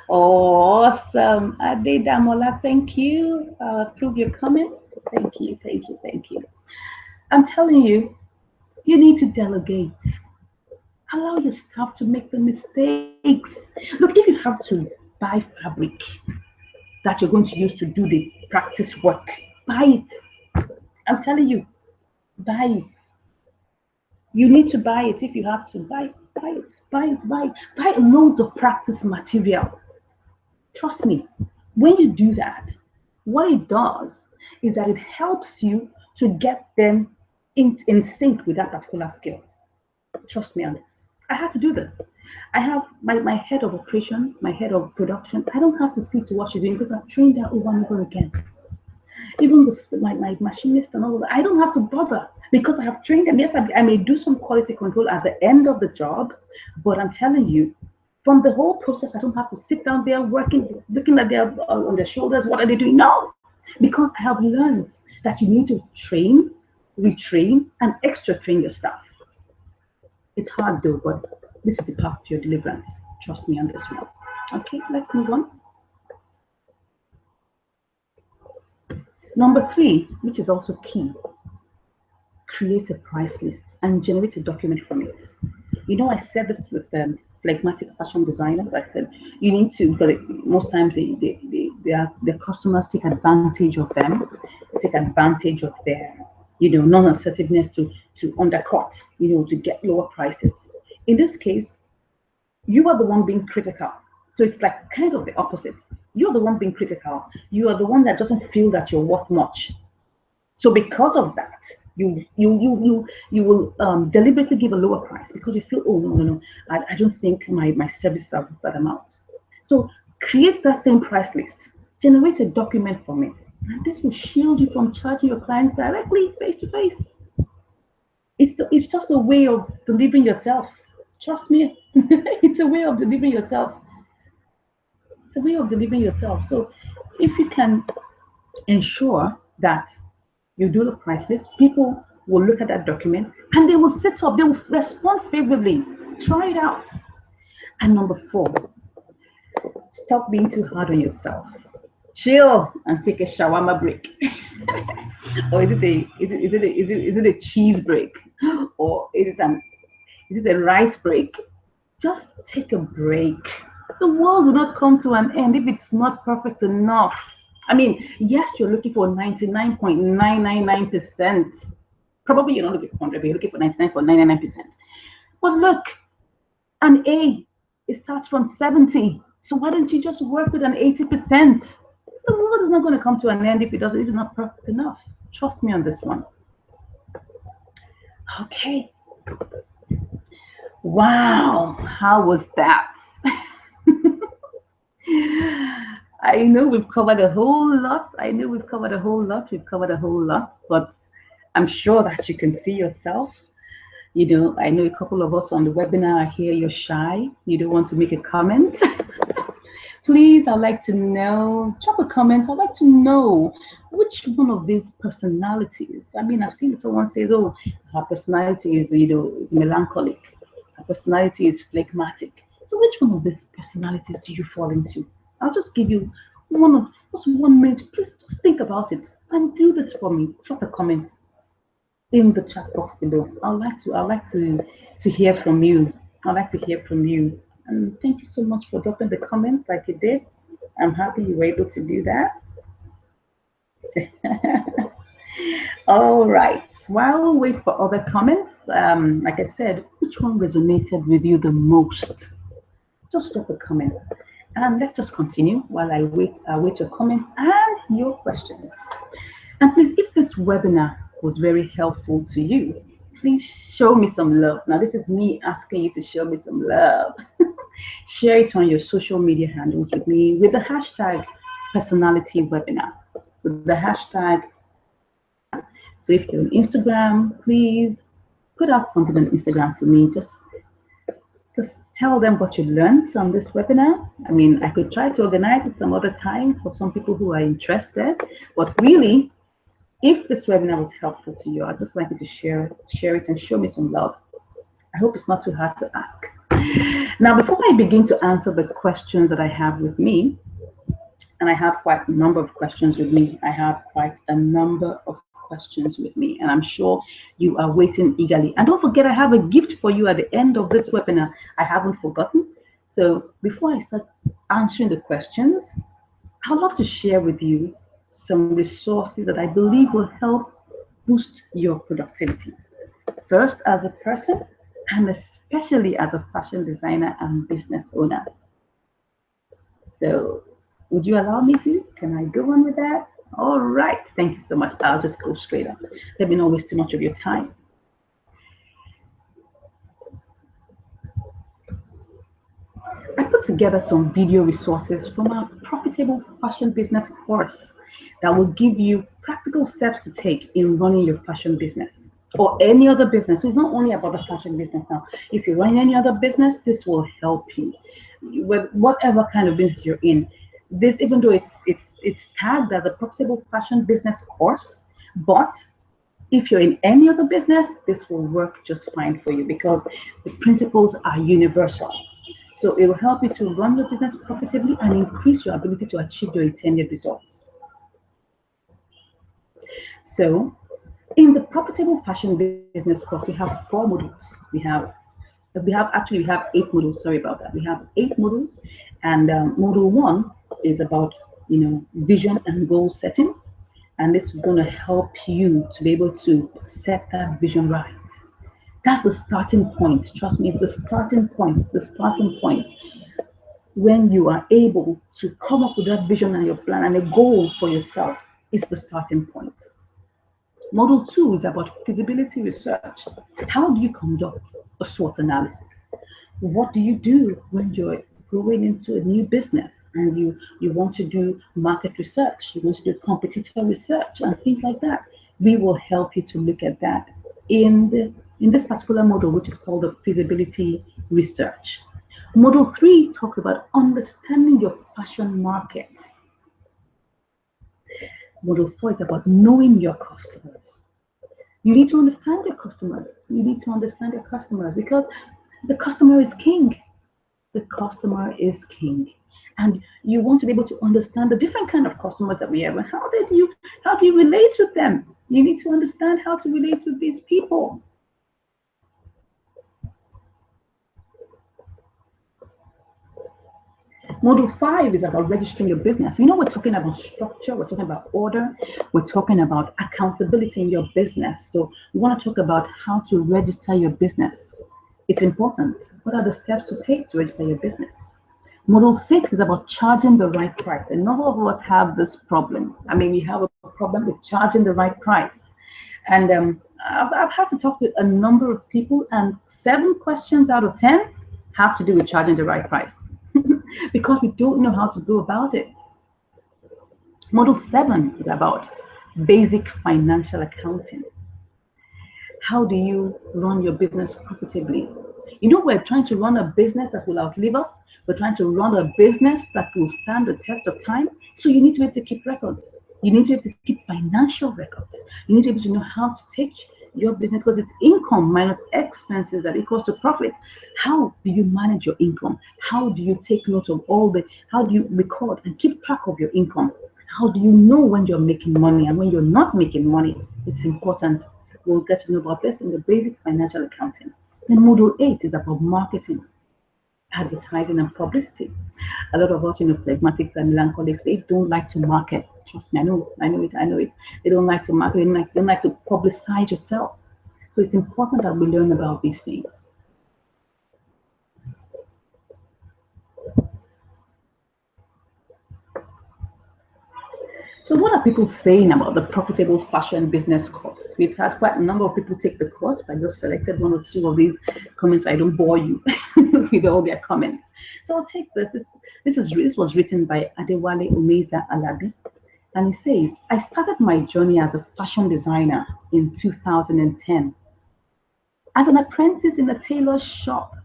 Awesome. Ade Damola, thank you. Approve your comment. Thank you, thank you, thank you. I'm telling you, you need to delegate. Allow your staff to make the mistakes. Look, if you have to buy fabric that you're going to use to do the practice work, buy it. I'm telling you, buy it. You need to buy it if you have to. Buy it. Buy loads of practice material. Trust me, when you do that, what it does is that it helps you to get them in sync with that particular skill. Trust me on this. I had to do this. I have my head of operations, my head of production. I don't have to see to what she's doing because I've trained her over and over again. Even my machinist and all of that, I don't have to bother because I have trained them. Yes, I may do some quality control at the end of the job, but I'm telling you, from the whole process, I don't have to sit down there working, looking at their on their shoulders. What are they doing? No, because I have learned that you need to train, retrain, and extra train your staff. It's hard though, but this is the path to your deliverance. Trust me on this one. Okay, let's move on. Number 3, which is also key, create a price list and generate a document from it. You know, I said this with phlegmatic fashion designers. I said you need to, but most times their customers take advantage of them, take advantage of their, non-assertiveness to undercut, to get lower prices. In this case, you are the one being critical. So it's like kind of the opposite. You're the one being critical. You are the one that doesn't feel that you're worth much. So because of that, you will deliberately give a lower price because you feel, oh no, I don't think my services are worth that amount. So create that same price list, generate a document from it, and this will shield you from charging your clients directly face to face. It's just a way of delivering yourself. Trust me, it's a way of delivering yourself. It's a way of delivering yourself. So if you can ensure that you do the price list, people will look at that document and they will sit up, they will respond favorably. Try it out. And number 4, stop being too hard on yourself. Chill and take a shawarma break. Or is it a cheese break? Or is it a rice break? Just take a break. The world will not come to an end if it's not perfect enough. I mean, yes, you're looking for 99.999%. Probably you're not looking for 100, but you're looking for 99.999%. But look, an A, it starts from 70. So why don't you just work with an 80%? The world is not going to come to an end if it's not perfect enough. Trust me on this one. Okay. Wow, how was that? I know we've covered a whole lot. We've covered a whole lot, but I'm sure that you can see yourself. I know a couple of us on the webinar are here, you're shy. You don't want to make a comment. Please, I'd like to know, drop a comment. I'd like to know which one of these personalities. I mean, I've seen someone say, oh, her personality is, is melancholic. Her personality is phlegmatic. So which one of these personalities do you fall into? I'll just give you just 1 minute, please just think about it and do this for me. Drop a comment in the chat box below. I'd like to hear from you. I'd like to hear from you. And thank you so much for dropping the comment like you did. I'm happy you were able to do that. All right. While we wait for other comments, like I said, which one resonated with you the most? Just drop a comment. And let's just continue while I wait your comments and your questions. And please, if this webinar was very helpful to you, please show me some love. Now, this is me asking you to show me some love. Share it on your social media handles with me with the hashtag personality webinar. With the hashtag. So if you're on Instagram, please put out something on Instagram for me. Just tell them what you learned on this webinar. I mean, I could try to organize it some other time for some people who are interested, but really, if this webinar was helpful to you, I'd just like you to share it and show me some love. I hope it's not too hard to ask. Now, before I begin to answer the questions that I have with me, and I have quite a number of questions with me, and I'm sure you are waiting eagerly. And don't forget, I have a gift for you at the end of this webinar. I haven't forgotten. So before I start answering the questions, I'd love to share with you some resources that I believe will help boost your productivity. First, as a person, and especially as a fashion designer and business owner. So would you allow me to? Can I go on with that? All right. Thank you so much. I'll just go straight up. Let me not waste too much of your time. I put together some video resources from our Profitable Fashion Business course that will give you practical steps to take in running your fashion business or any other business. So it's not only about the fashion business now. If you're running any other business, this will help you with whatever kind of business you're in. This, even though it's tagged as a Profitable Fashion Business course, but if you're in any other business, this will work just fine for you because the principles are universal. So it will help you to run your business profitably and increase your ability to achieve your intended results. So in the Profitable Fashion Business course, we have 4 modules. We have 8 modules. Sorry about that. We have 8 modules, and module 1 is about vision and goal setting, and this is going to help you to be able to set that vision right. That's the starting point. Trust me, it's the starting point. The starting point. When you are able to come up with that vision and your plan and a goal for yourself, is the starting point. Module 2 is about feasibility research. How do you conduct a SWOT analysis? What do you do when you're going into a new business and you want to do market research, you want to do competitor research and things like that? We will help you to look at that in this particular module, which is called the feasibility research. Module 3 talks about understanding your fashion market. Module 4 is about knowing your customers. You need to understand your customers. You need to understand your customers because the customer is king. The customer is king. And you want to be able to understand the different kind of customers that we have and how do you relate with them? You need to understand how to relate with these people. Module 5 is about registering your business. We're talking about structure, we're talking about order, we're talking about accountability in your business. So we want to talk about how to register your business. It's important. What are the steps to take to register your business? Module 6 is about charging the right price. And none of us have this problem. We have a problem with charging the right price. And I've had to talk with a number of people, and 7 questions out of 10 have to do with charging the right price. Because we don't know how to go about it. Module 7 is about basic financial accounting. How do you run your business profitably? We're trying to run a business that will outlive us. We're trying to run a business that will stand the test of time. So you need to be able to keep records. You need to be able to keep financial records. You need to be able to know how to take your business, because it's income minus expenses that equals to profit. How do you manage your income? How do you take note of how do you record and keep track of your income? How do you know when you're making money and when you're not making money? It's important. We'll get to know about this in the basic financial accounting. Then module 8 is about marketing, advertising, and publicity. A lot of us, phlegmatics and melancholics, they don't like to market. Trust me, I know it. They don't like to market. They don't like to publicize yourself. So it's important that we learn about these things. So what are people saying about the profitable fashion business course? We've had quite a number of people take the course, but I just selected one or two of these comments so I don't bore you with all their comments. So I'll take this. This was written by Adewale Umeza Alabi. And he says, I started my journey as a fashion designer in 2010 as an apprentice in a tailor shop.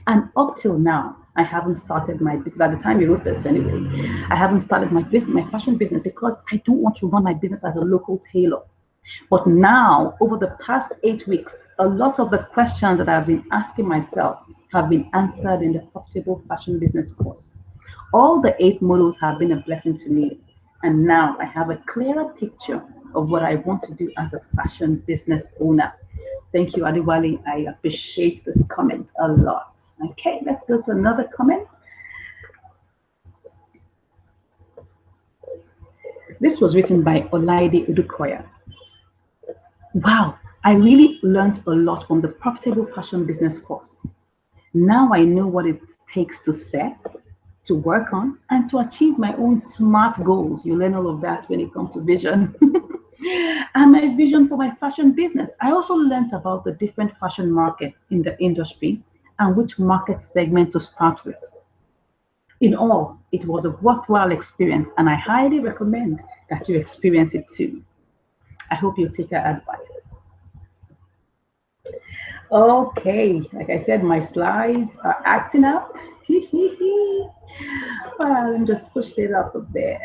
And up till now, I haven't started my business. At the time you wrote this anyway, I haven't started my fashion business, because I don't want to run my business as a local tailor. But now, over the past 8 weeks, a lot of the questions that I've been asking myself have been answered in the Profitable Fashion Business course. All the 8 modules have been a blessing to me. And now I have a clearer picture of what I want to do as a fashion business owner. Thank you, Adewale. I appreciate this comment a lot. Okay, let's go to another comment. This was written by Olaide Udukoya. Wow, I really learned a lot from the Profitable Fashion Business course. Now I know what it takes to set, to work on, and to achieve my own SMART goals. You learn all of that when it comes to vision. And my vision for my fashion business. I also learned about the different fashion markets in the industry and which market segment to start with. In all, it was a worthwhile experience, and I highly recommend that you experience it too. I hope you take our advice. Okay, like I said, my slides are acting up. Well, let me just push it up a bit.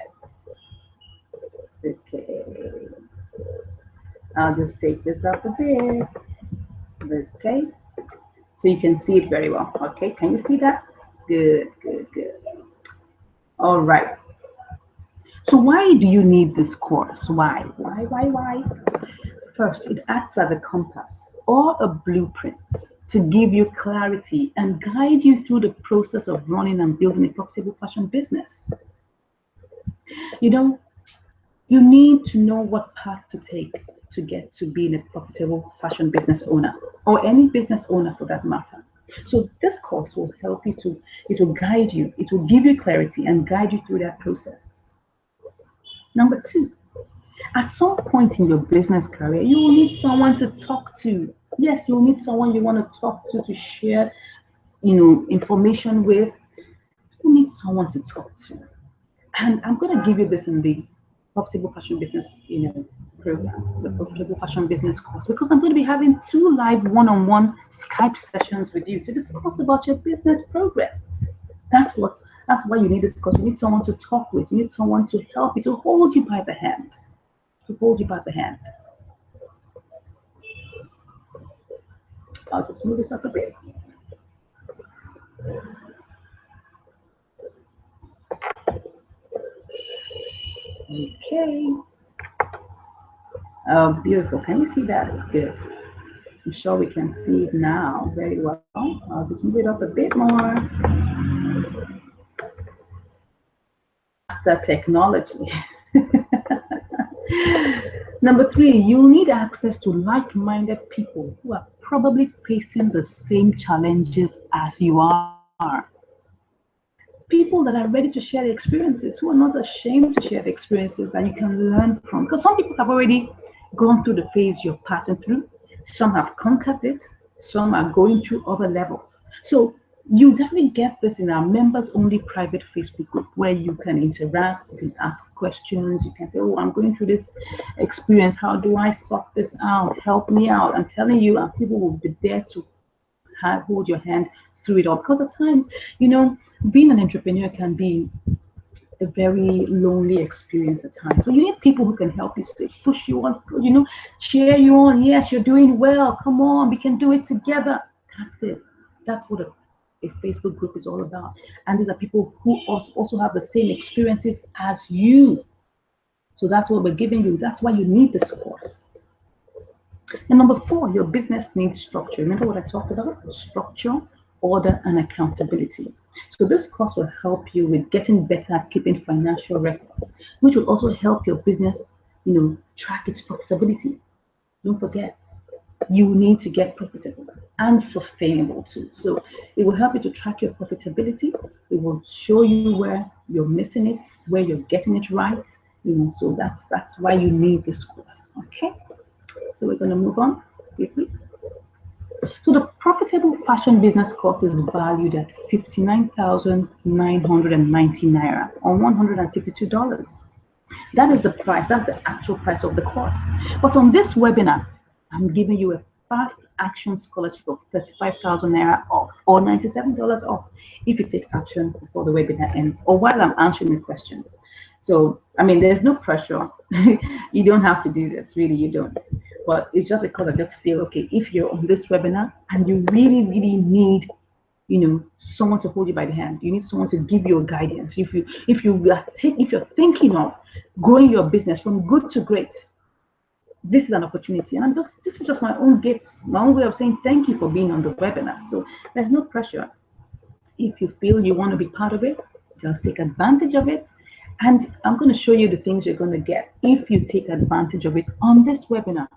Okay. I'll just take this up a bit. Okay. So you can see it very well. Okay, can you see that? Good, good, good. All right. So why do you need this course? Why? First, it acts as a compass or a blueprint to give you clarity and guide you through the process of running and building a profitable fashion business. You need to know what path to take to get to being a profitable fashion business owner, or any business owner for that matter. So this course will help you it will guide you, it will give you clarity and guide you through that process. Number 2, at some point in your business career, you will need someone to talk to. Yes, you'll need someone you want to talk to share, information with. You need someone to talk to. And I'm going to give you this in the Profitable Fashion Business, program, the Profitable Fashion Business course, because I'm going to be having 2 live one-on-one Skype sessions with you to discuss about your business progress. That's why you need this course. You need someone to talk with. You need someone to help you, to hold you by the hand. I'll just move this up a bit. Okay. Oh, beautiful. Can you see that? Good. I'm sure we can see it now very well. I'll just move it up a bit more. Master technology. Number 3, you'll need access to like-minded people who are probably facing the same challenges as you are. People that are ready to share their experiences, who are not ashamed to share the experiences that you can learn from. Because some people have already gone through the phase you're passing through. Some have conquered it. Some are going through other levels. So you definitely get this in our members-only private Facebook group, where you can interact, you can ask questions, you can say, oh, I'm going through this experience. How do I sort this out? Help me out. I'm telling you, and people will be there to hold your hand through it all. Because at times, being an entrepreneur can be a very lonely experience at times. So you need people who can help you, say, push you on, cheer you on. Yes, you're doing well. Come on, we can do it together. That's it. That's what a Facebook group is all about. And these are people who also have the same experiences as you. So that's what we're giving you. That's why you need this course. And number 4, your business needs structure. Remember what I talked about? Structure, order, and accountability. So this course will help you with getting better at keeping financial records, which will also help your business, track its profitability. Don't forget, you need to get profitable and sustainable too. So it will help you to track your profitability. It will show you where you're missing it, where you're getting it right. So that's why you need this course. Okay. So we're going to move on quickly. So the profitable fashion business course is valued at 59,990 naira, or $162. That is the price. That's the actual price of the course. But on this webinar, I'm giving you a fast action scholarship of 35,000 naira off, or $97 off if you take action before the webinar ends, or while I'm answering the questions. So, there's no pressure. You don't have to do this, really, you don't. But it's just because I just feel, okay, if you're on this webinar and you really, really need, someone to hold you by the hand, you need someone to give you a guidance. If you're thinking of growing your business from good to great, this is an opportunity. And this is just my own gift, my own way of saying thank you for being on the webinar. So there's no pressure. If you feel you want to be part of it, just take advantage of it. And I'm going to show you the things you're going to get if you take advantage of it on this webinar.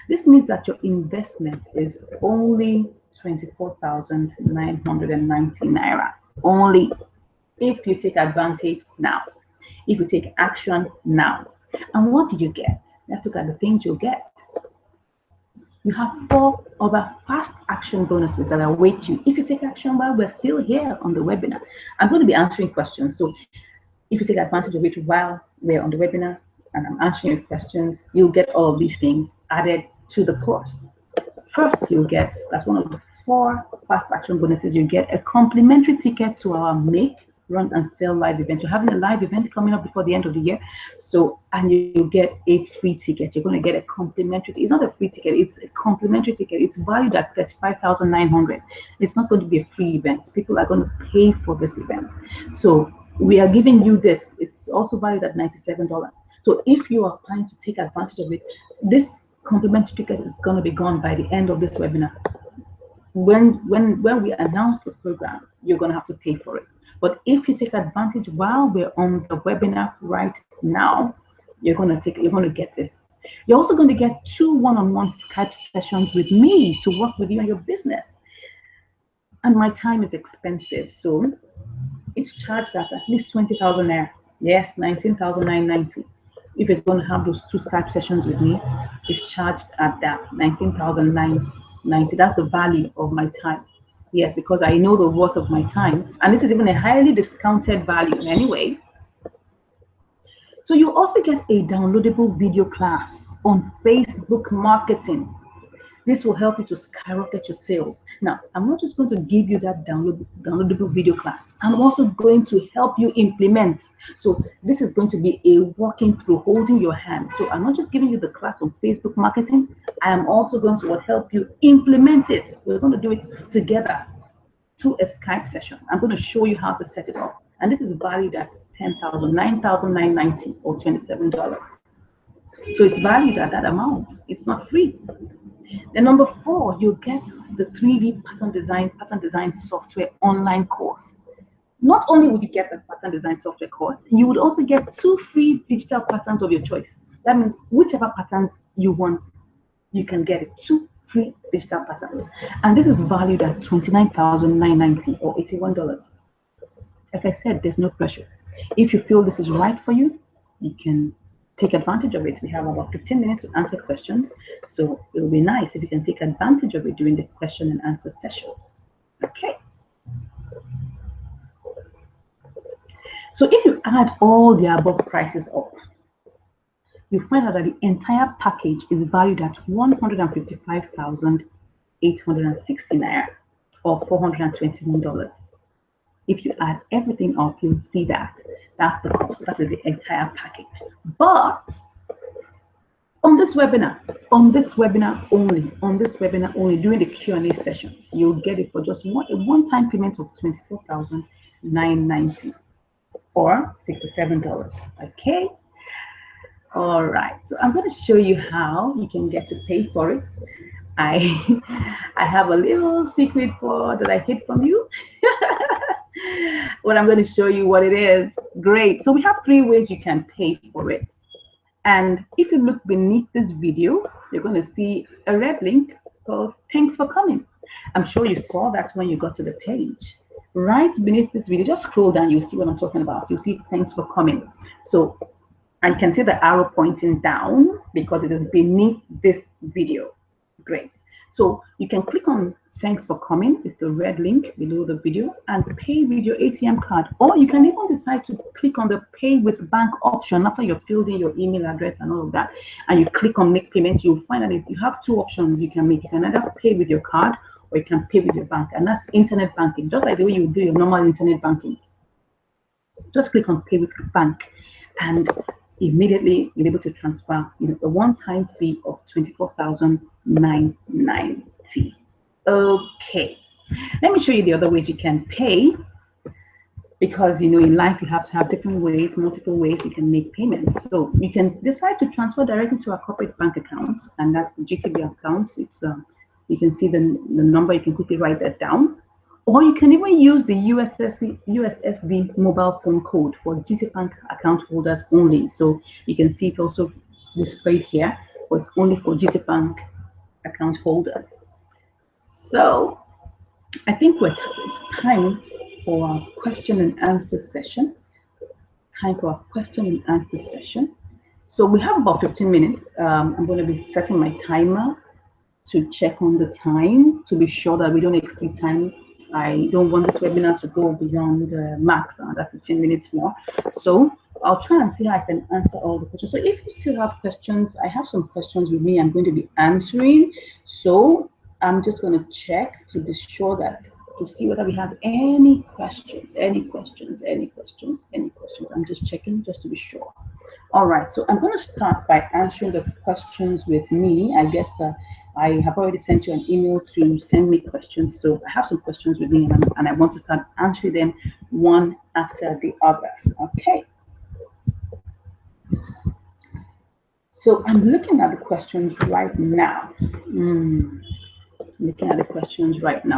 This means that your investment is only 24,990 naira. Only if you take advantage now. If you take action now. And what do you get? Let's look at the things you'll get. You have 4 other fast action bonuses that await you if you take action while we're still here on the webinar. I'm going to be answering questions. So if you take advantage of it while we're on the webinar and I'm answering your questions, you'll get all of these things added to the course. First, you'll get, that's one of the 4 fast action bonuses, you get a complimentary ticket to our Make, Run and Sell live event. You're having a live event coming up before the end of the year. So, and you get a free ticket. You're going to get a complimentary. It's not a free ticket. It's a complimentary ticket. It's valued at 35,900. It's not going to be a free event. People are going to pay for this event. So we are giving you this. It's also valued at $97. So if you are planning to take advantage of it, this complimentary ticket is going to be gone by the end of this webinar. When we announce the program, you're going to have to pay for it. But if you take advantage while we're on the webinar right now, you're going to get this. You're also going to get 2 one-on-one Skype sessions with me to work with you on your business. And my time is expensive, so it's charged at least 20,000 naira. Yes, 19,990. If you're going to have those 2 Skype sessions with me, it's charged at that 19,990. That's the value of my time. Yes, because I know the worth of my time. And this is even a highly discounted value anyway. So you also get a downloadable video class on Facebook marketing. This will help you to skyrocket your sales. Now, I'm not just going to give you that downloadable video class. I'm also going to help you implement. So this is going to be a walking through, holding your hand. So I'm not just giving you the class on Facebook marketing. I am also going to help you implement it. We're going to do it together through a Skype session. I'm going to show you how to set it up. And this is valued at 9,990 or $27. So it's valued at that amount. It's not free. Then number 4, you get the 3D pattern design software online course. Not only would you get the pattern design software course, you would also get 2 free digital patterns of your choice. That means whichever patterns you want, you can get it. 2 free digital patterns. And this is valued at 29,990 or $81. Like I said, there's no pressure. If you feel this is right for you, you can take advantage of it. We have about 15 minutes to answer questions. So it will be nice if you can take advantage of it during the question and answer session. Okay. So if you add all the above prices up, you find out that the entire package is valued at 155,860 naira or $421. If you add everything up, you'll see that that's the cost. That is the entire package. But on this webinar, during the Q&A sessions, you'll get it for just a one-time payment of $24,990 or $67. Okay. All right. So I'm going to show you how you can get to pay for it. I have a little secret that I hid from you. But I'm going to show you what it is. Great. So we have 3 ways you can pay for it. And if you look beneath this video, you're going to see a red link called "Thanks for coming." I'm sure you saw that when you got to the page. Right beneath this video, just scroll down, you'll see what I'm talking about. You'll see "Thanks for coming." So I can see the arrow pointing down because it is beneath this video. Great. So you can click on "Thanks for coming." It's the red link below the video, and pay with your ATM card. Or you can even decide to click on the pay with bank option after you've filled in your email address and all of that, and you click on make payment. You'll find that if you have 2 options you can make. You can either pay with your card or you can pay with your bank, and that's internet banking, just like the way you do your normal internet banking. Just click on pay with bank, and immediately you're able to transfer a one-time fee of $24,990. Okay, let me show you the other ways you can pay, because in life you have to have different ways, multiple ways you can make payments. So you can decide to transfer directly to a corporate bank account, and that's the GTB account. It's you can see the number, you can quickly write that down. Or you can even use the USSD mobile phone code for GTBank account holders only. So you can see it also displayed here, but it's only for GTBank account holders. So I think it's time for our question and answer session. So we have about 15 minutes. I'm going to be setting my timer to check on the time to be sure that we don't exceed time. I don't want this webinar to go beyond max, another 15 minutes more. So I'll try and see how I can answer all the questions. So if you still have questions, I have some questions with me I'm going to be answering. So I'm just going to check to be sure to see whether we have any questions. I'm just checking just to be sure. All right, so I'm going to start by answering the questions with me. I guess I have already sent you an email to send me questions. So I have some questions with me, and I want to start answering them one after the other. Okay. So I'm looking at the questions right now.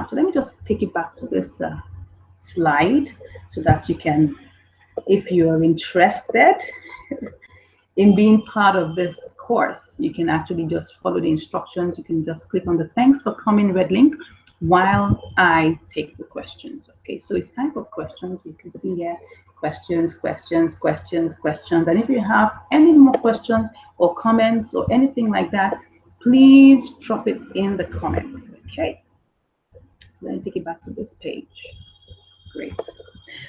So let me just take it back to this slide so that you can, if you are interested in being part of this course, you can actually just follow the instructions. You can just click on the "Thanks for coming" red link while I take the questions. Okay, so it's time for questions. You can see here questions. And if you have any more questions or comments or anything like that, please drop it in the comments. Okay, so let me take it back to this page. Great.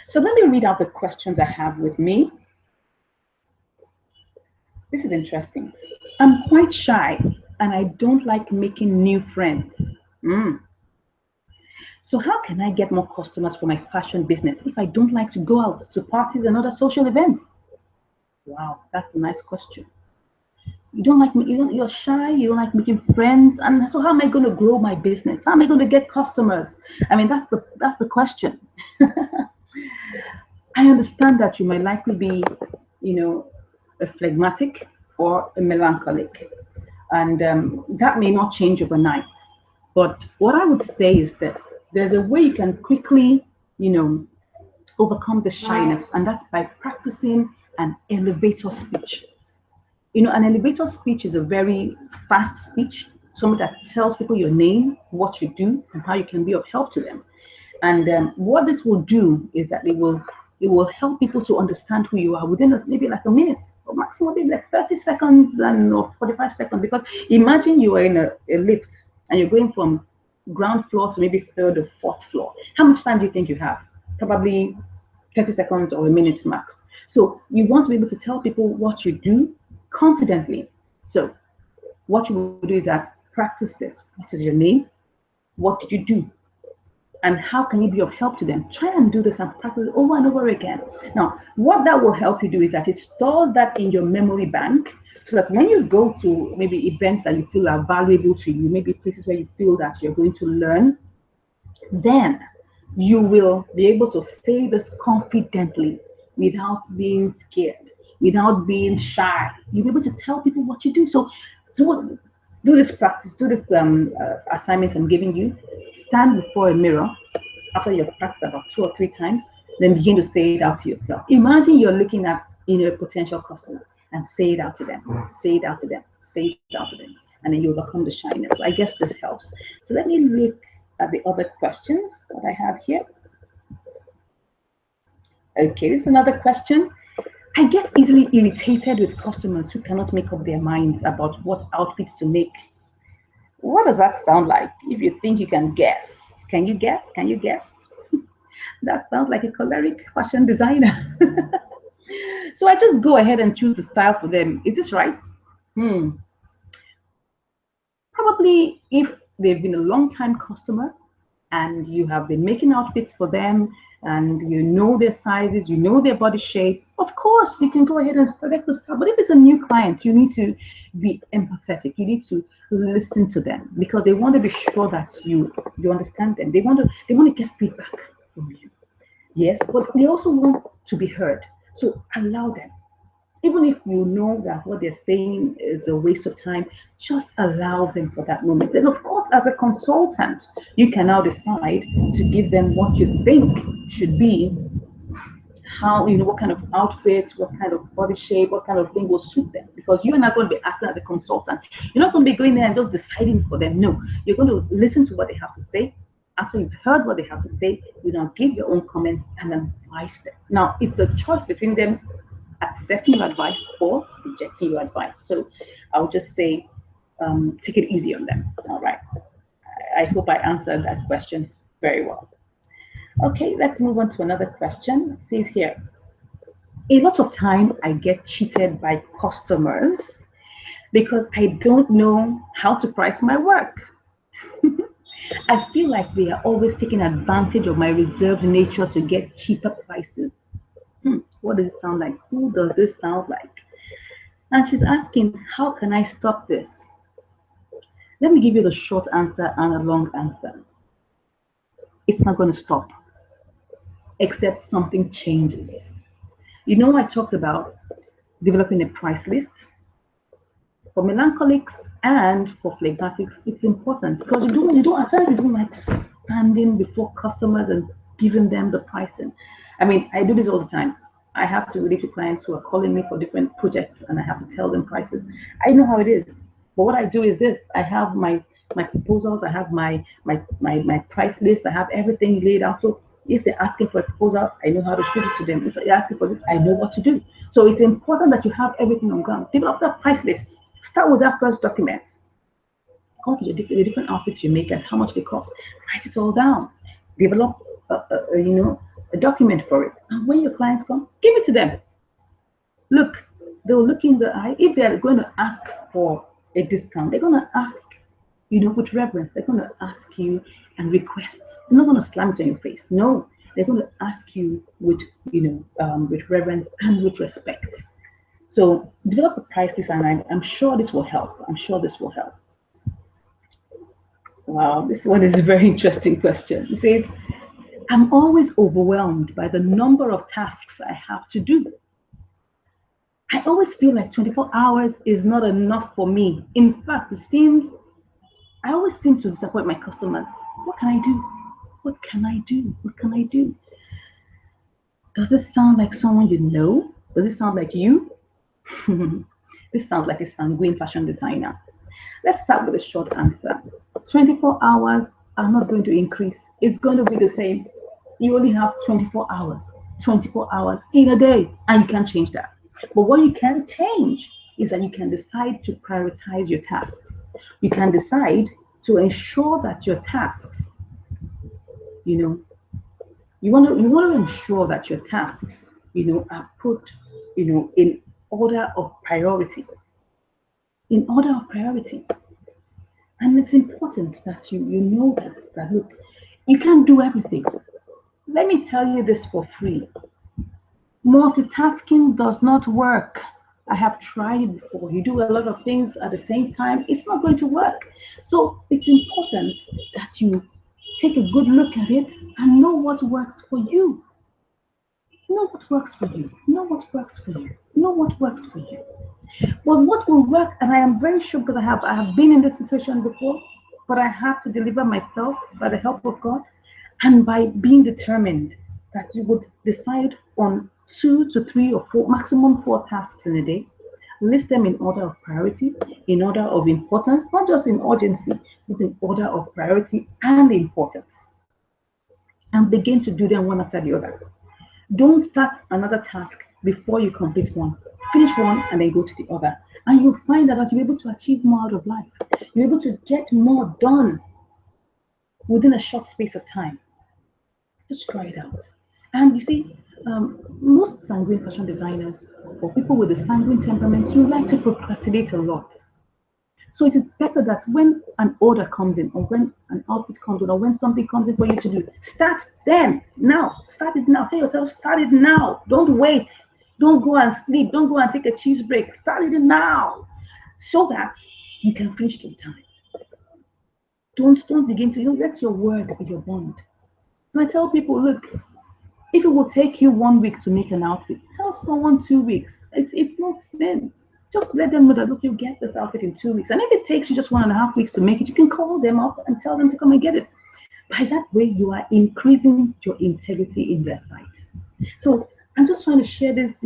So let me read out the questions I have with me. This is interesting. I'm quite shy and I don't like making new friends. So how can I get more customers for my fashion business if I don't like to go out to parties and other social events? Wow, that's a nice question. You're shy, you don't like making friends, and so how am I going to grow my business? How am I going to get customers? I mean, that's the question. I understand that you might likely be, a phlegmatic or a melancholic, and that may not change overnight. But what I would say is that there's a way you can quickly, overcome the shyness, and that's by practicing an elevator speech. An elevator speech is a very fast speech, something that tells people your name, what you do, and how you can be of help to them. And what this will do is that it will help people to understand who you are within maybe like a minute, or maximum maybe like 30 seconds or 45 seconds. Because imagine you are in a lift and you're going from ground floor to maybe 3rd or 4th floor. How much time do you think you have? Probably 30 seconds or a minute max. So you want to be able to tell people what you do confidently. So what you will do is that practice this. What is your name? What did you do? and how can you be of help to them? Try and do this and practice over and over again. Now, what that will help you do is that it stores that in your memory bank, so that when you go to maybe events that you feel are valuable to you, maybe places where you feel that you're going to learn, then you will be able to say this confidently without being scared, without being shy. You'll be able to tell people what you do. So do this practice, do this assignments I'm giving you. Stand before a mirror after you've practiced about 2 or 3 times, then begin to say it out to yourself. Imagine you're looking at a potential customer and say it out to them, say it out to them, say it out to them, and then you overcome the shyness. I guess this helps. So let me look at the other questions that I have here. Okay, this is another question. I get easily irritated with customers who cannot make up their minds about what outfits to make. What does that sound like? If you think you can guess, can you guess? Can you guess? That sounds like a choleric fashion designer. So I just go ahead and choose the style for them. Is this right? Probably if they've been a long time customer and you have been making outfits for them and you know their sizes, you know their body shape, of course you can go ahead and select the style. But if it's a new client, you need to be empathetic. You need to listen to them because they want to be sure that you understand them. They want to get feedback from you. Yes, but they also want to be heard. So allow them. Even if you know that what they're saying is a waste of time, just allow them for that moment. Then, of course, as a consultant, you can now decide to give them what you think should be, how, what kind of outfit, what kind of body shape, what kind of thing will suit them. Because you're not going to be acting as a consultant. You're not going to be going there and just deciding for them. No, you're going to listen to what they have to say. After you've heard what they have to say, you now give your own comments and advise them. Now, it's a choice between them accepting your advice or rejecting your advice. So I'll just say, take it easy on them. All right. I hope I answered that question very well. Okay, let's move on to another question. It says here, a lot of time I get cheated by customers because I don't know how to price my work. I feel like they are always taking advantage of my reserved nature to get cheaper prices. What does it sound like? Who does this sound like? And she's asking, how can I stop this? Let me give you the short answer and a long answer. It's not going to stop, except something changes. I talked about developing a price list. For melancholics and for phlegmatics, it's important because you don't like standing before customers and giving them the pricing. I mean, I do this all the time. I have to relate to clients who are calling me for different projects and I have to tell them prices. I know how it is. But what I do is this. I have my proposals, I have my price list, I have everything laid out. So if they're asking for a proposal, I know how to shoot it to them. If they're asking for this, I know what to do. So it's important that you have everything on ground. Develop that price list. Start with that first document. Come up with the different outfits you make and how much they cost. Write it all down. Develop a document for it. And when your clients come, give it to them. Look, they'll look in the eye. If they're going to ask for a discount, they're going to ask, with reverence. They're going to ask you and request. They're not going to slam it on your face. No, they're going to ask you with reverence and with respect. So develop a price list, and I'm sure this will help. I'm sure this will help. Wow, this one is a very interesting question. It says, I'm always overwhelmed by the number of tasks I have to do. I always feel like 24 hours is not enough for me. In fact, I always seem to disappoint my customers. What can I do? What can I do? What can I do? Does this sound like someone you know? Does this sound like you? This sounds like a sanguine fashion designer. Let's start with a short answer. 24 hours are not going to increase. It's going to be the same. You only have 24 hours in a day, and you can't change that. But what you can change is that you can decide to prioritize your tasks. You can decide to ensure that your tasks, you want to ensure that your tasks, are put, in order of priority. In order of priority. And it's important that you know that look, You can't do everything. Let me tell you this for free. Multitasking does not work. I have tried it before. You do a lot of things at the same time, it's not going to work. So it's important that you take a good look at it and know what works for you. Know what works for you. Know what works for you. Know what works for you. Well, what will work, and I am very sure because I have been in this situation before, but I have to deliver myself by the help of God and by being determined that you would decide on 2 to 3 or 4, maximum 4 tasks in a day. List them in order of priority, in order of importance, not just in urgency, but in order of priority and importance. And begin to do them one after the other. Don't start another task before you complete one. Finish one and then go to the other. And you'll find that you'll be able to achieve more out of life. You're able to get more done within a short space of time. Just try it out. And you see, most sanguine fashion designers or people with a sanguine temperament, you like to procrastinate a lot. So it is better that when an order comes in, or when an outfit comes in, or when something comes in for you to do, start then, now. Start it now. Tell yourself, start it now. Don't wait. Don't go and sleep. Don't go and take a cheese break. Start it now, so that you can finish on time. Don't begin to, let your word be your bond. And I tell people, look, if it will take you 1 week to make an outfit, tell someone 2 weeks. It's not sin. Just let them know that, look, you get this outfit in 2 weeks. And if it takes you just 1.5 weeks to make it, you can call them up and tell them to come and get it. By that way, you are increasing your integrity in their sight. So I'm just trying to share this,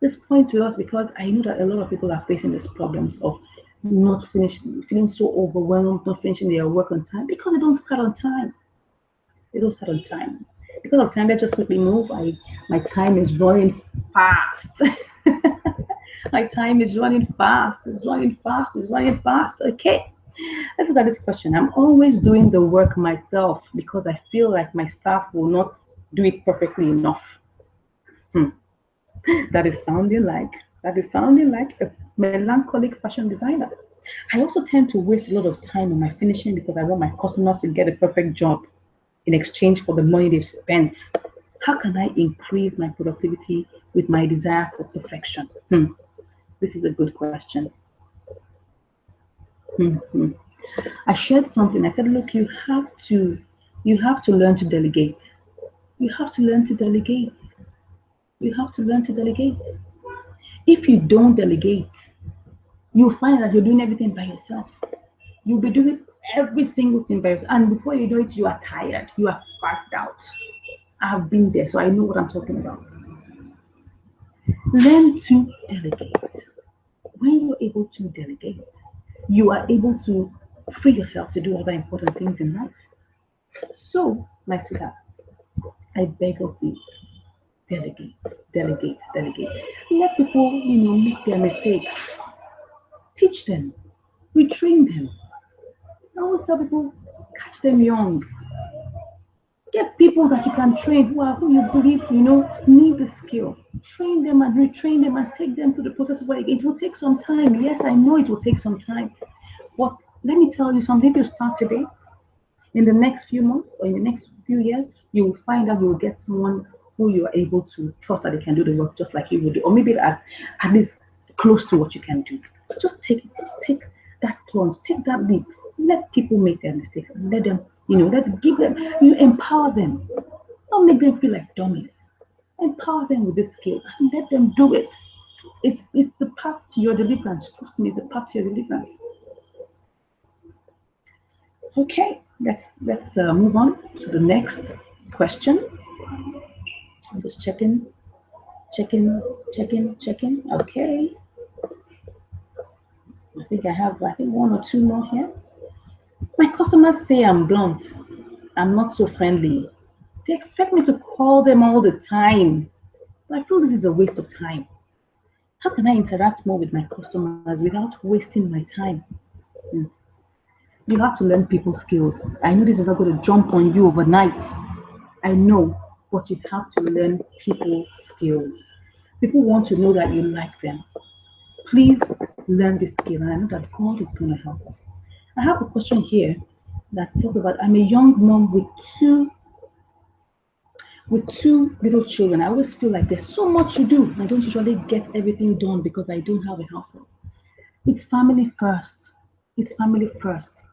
this point with us, because I know that a lot of people are facing these problems of not finishing, feeling so overwhelmed, not finishing their work on time because they don't start on time. They don't start on time. Because of time, let's just quickly move. My time is running fast. My time is running fast. It's running fast. It's running fast. Okay. Let's look at this question. I'm always doing the work myself because I feel like my staff will not do it perfectly enough. That is sounding like a melancholic fashion designer. I also tend to waste a lot of time on my finishing because I want my customers to get a perfect job in exchange for the money they've spent. How can I increase my productivity with my desire for perfection? This is a good question. I shared something. I said, look, you have to learn to delegate. You have to learn to delegate. You have to learn to delegate. If you don't delegate, you'll find that you're doing everything by yourself. You'll be doing every single thing by yourself. And before you do it, you are tired. You are fagged out. I've been there, so I know what I'm talking about. Learn to delegate. When you're able to delegate, you are able to free yourself to do other important things in life. So, my sweetheart, I beg of you, delegate, delegate, delegate. Let people, make their mistakes. Teach them. Retrain them. I always tell people, catch them young. Get people that you can train who you believe, need the skill. Train them and retrain them and take them through the process where it will take some time. Yes, I know it will take some time. But let me tell you something. If you start today, in the next few months or in the next few years, you will find that you will get someone who you are able to trust that they can do the work just like you would do, or maybe at least close to what you can do. So just take that plunge, take that leap. Let people make their mistakes and let them, give them, empower them. Don't make them feel like dummies. Empower them with this skill and let them do it. It's the path to your deliverance. Trust me, it's the path to your deliverance. Okay, let's move on to the next question. I'm just checking. Okay. I think I have 1 or 2 more here. My customers say I'm blunt. I'm not so friendly. They expect me to call them all the time. But I feel this is a waste of time. How can I interact more with my customers without wasting my time? You have to learn people skills. I know this is not going to jump on you overnight. I know, but you have to learn people skills. People want to know that you like them. Please learn this skill, and I know that God is going to help us. I have a question here. that talk about, I'm a young mom with two little children. I always feel like there's so much to do. I don't usually get everything done because I don't have a household. It's family first. It's family first.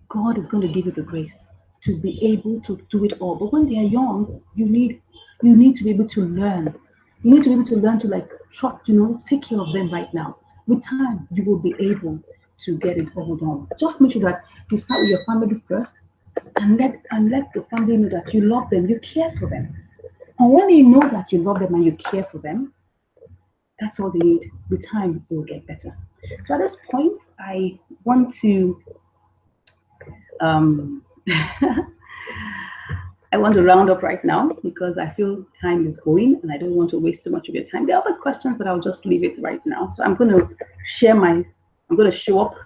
God is going to give you the grace to be able to do it all. But when they are young, you need to be able to learn. You need to be able to learn to like trust, take care of them right now. With time, you will be able to get it all done. Just make sure that you start with your family first and let the family know that you love them, you care for them. And when they know that you love them and you care for them, that's all they need. With time, it will get better. So at this point, I want to um, I want to round up right now because I feel time is going and I don't want to waste too much of your time. There are other questions, but I'll just leave it right now. So I'm going to show up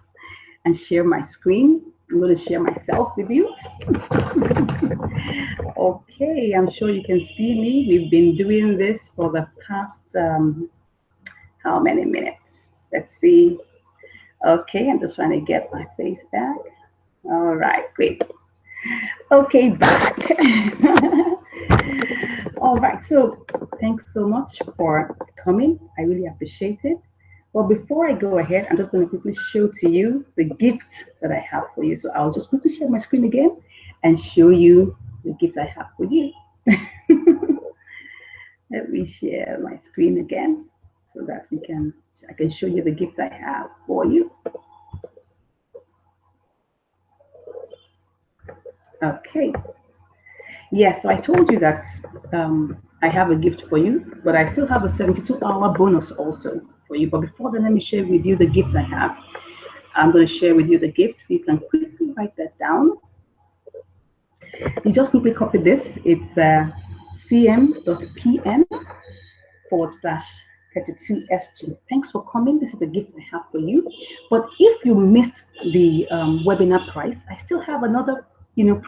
and share my screen. I'm going to share myself with you. Okay, I'm sure you can see me. We've been doing this for the past, how many minutes? Let's see. Okay, I'm just trying to get my face back. All right, great. Okay, back. All right, so thanks so much for coming. I really appreciate it. Well, before I go ahead, I'm just going to quickly show to you the gift that I have for you. So I'll just quickly share my screen again and show you the gift I have for you. Let me share my screen again so that I can show you the gift I have for you. Okay. Yes, so I told you that I have a gift for you, but I still have a 72-hour bonus also for you. But before then, let me share with you the gift I have. I'm going to share with you the gift. So you can quickly write that down. You just quickly copy this. It's cm.pn/32SG. Thanks for coming. This is a gift I have for you. But if you missed the webinar price, I still have another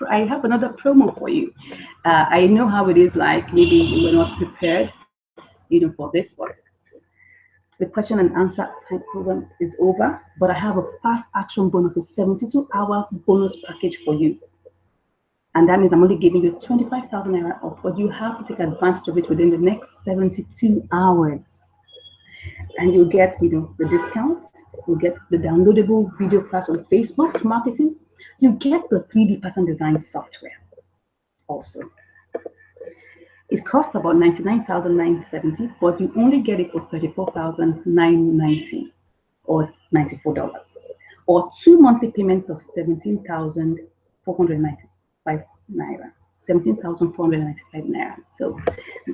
I have another promo for you. I know how it is like, maybe you were not prepared, for this, but the question and answer time program is over, but I have a fast action bonus, a 72-hour bonus package for you. And that means I'm only giving you 25,000 naira off, but you have to take advantage of it within the next 72 hours. And you'll get, the discount, you'll get the downloadable video class on Facebook marketing, you get the 3D pattern design software also. It costs about 99,970, but you only get it for 34,990 or $94, or 2 monthly payments of 17,495 naira. 17,495 naira. So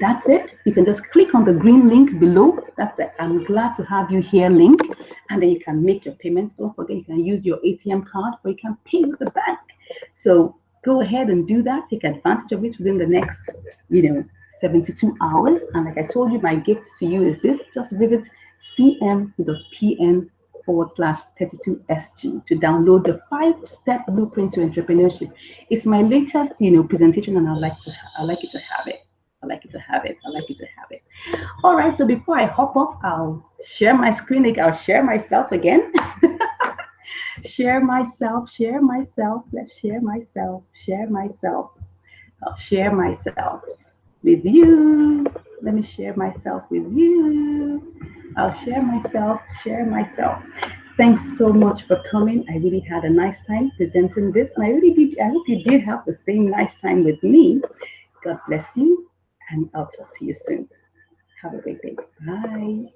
that's it. You can just click on the green link below. That's the I'm glad to have you here link, and then you can make your payments. Don't forget, you can use your ATM card, or you can pay with the bank. So go ahead and do that. Take advantage of it within the next 72 hours. And like I told you, my gift to you is this. Just visit cm.pn/32SG to download the 5-step blueprint to entrepreneurship. It's my latest, presentation, and I like you to have it. I like you to have it. All right. So before I hop off, I'll share my screen. I'll share myself again. Share myself. Let's share myself. I'll share myself with you. Let me share myself with you. I'll share myself. Thanks so much for coming. I really had a nice time presenting this, and I hope you did have the same nice time with me. God bless you, and I'll talk to you soon. Have a great day. Bye.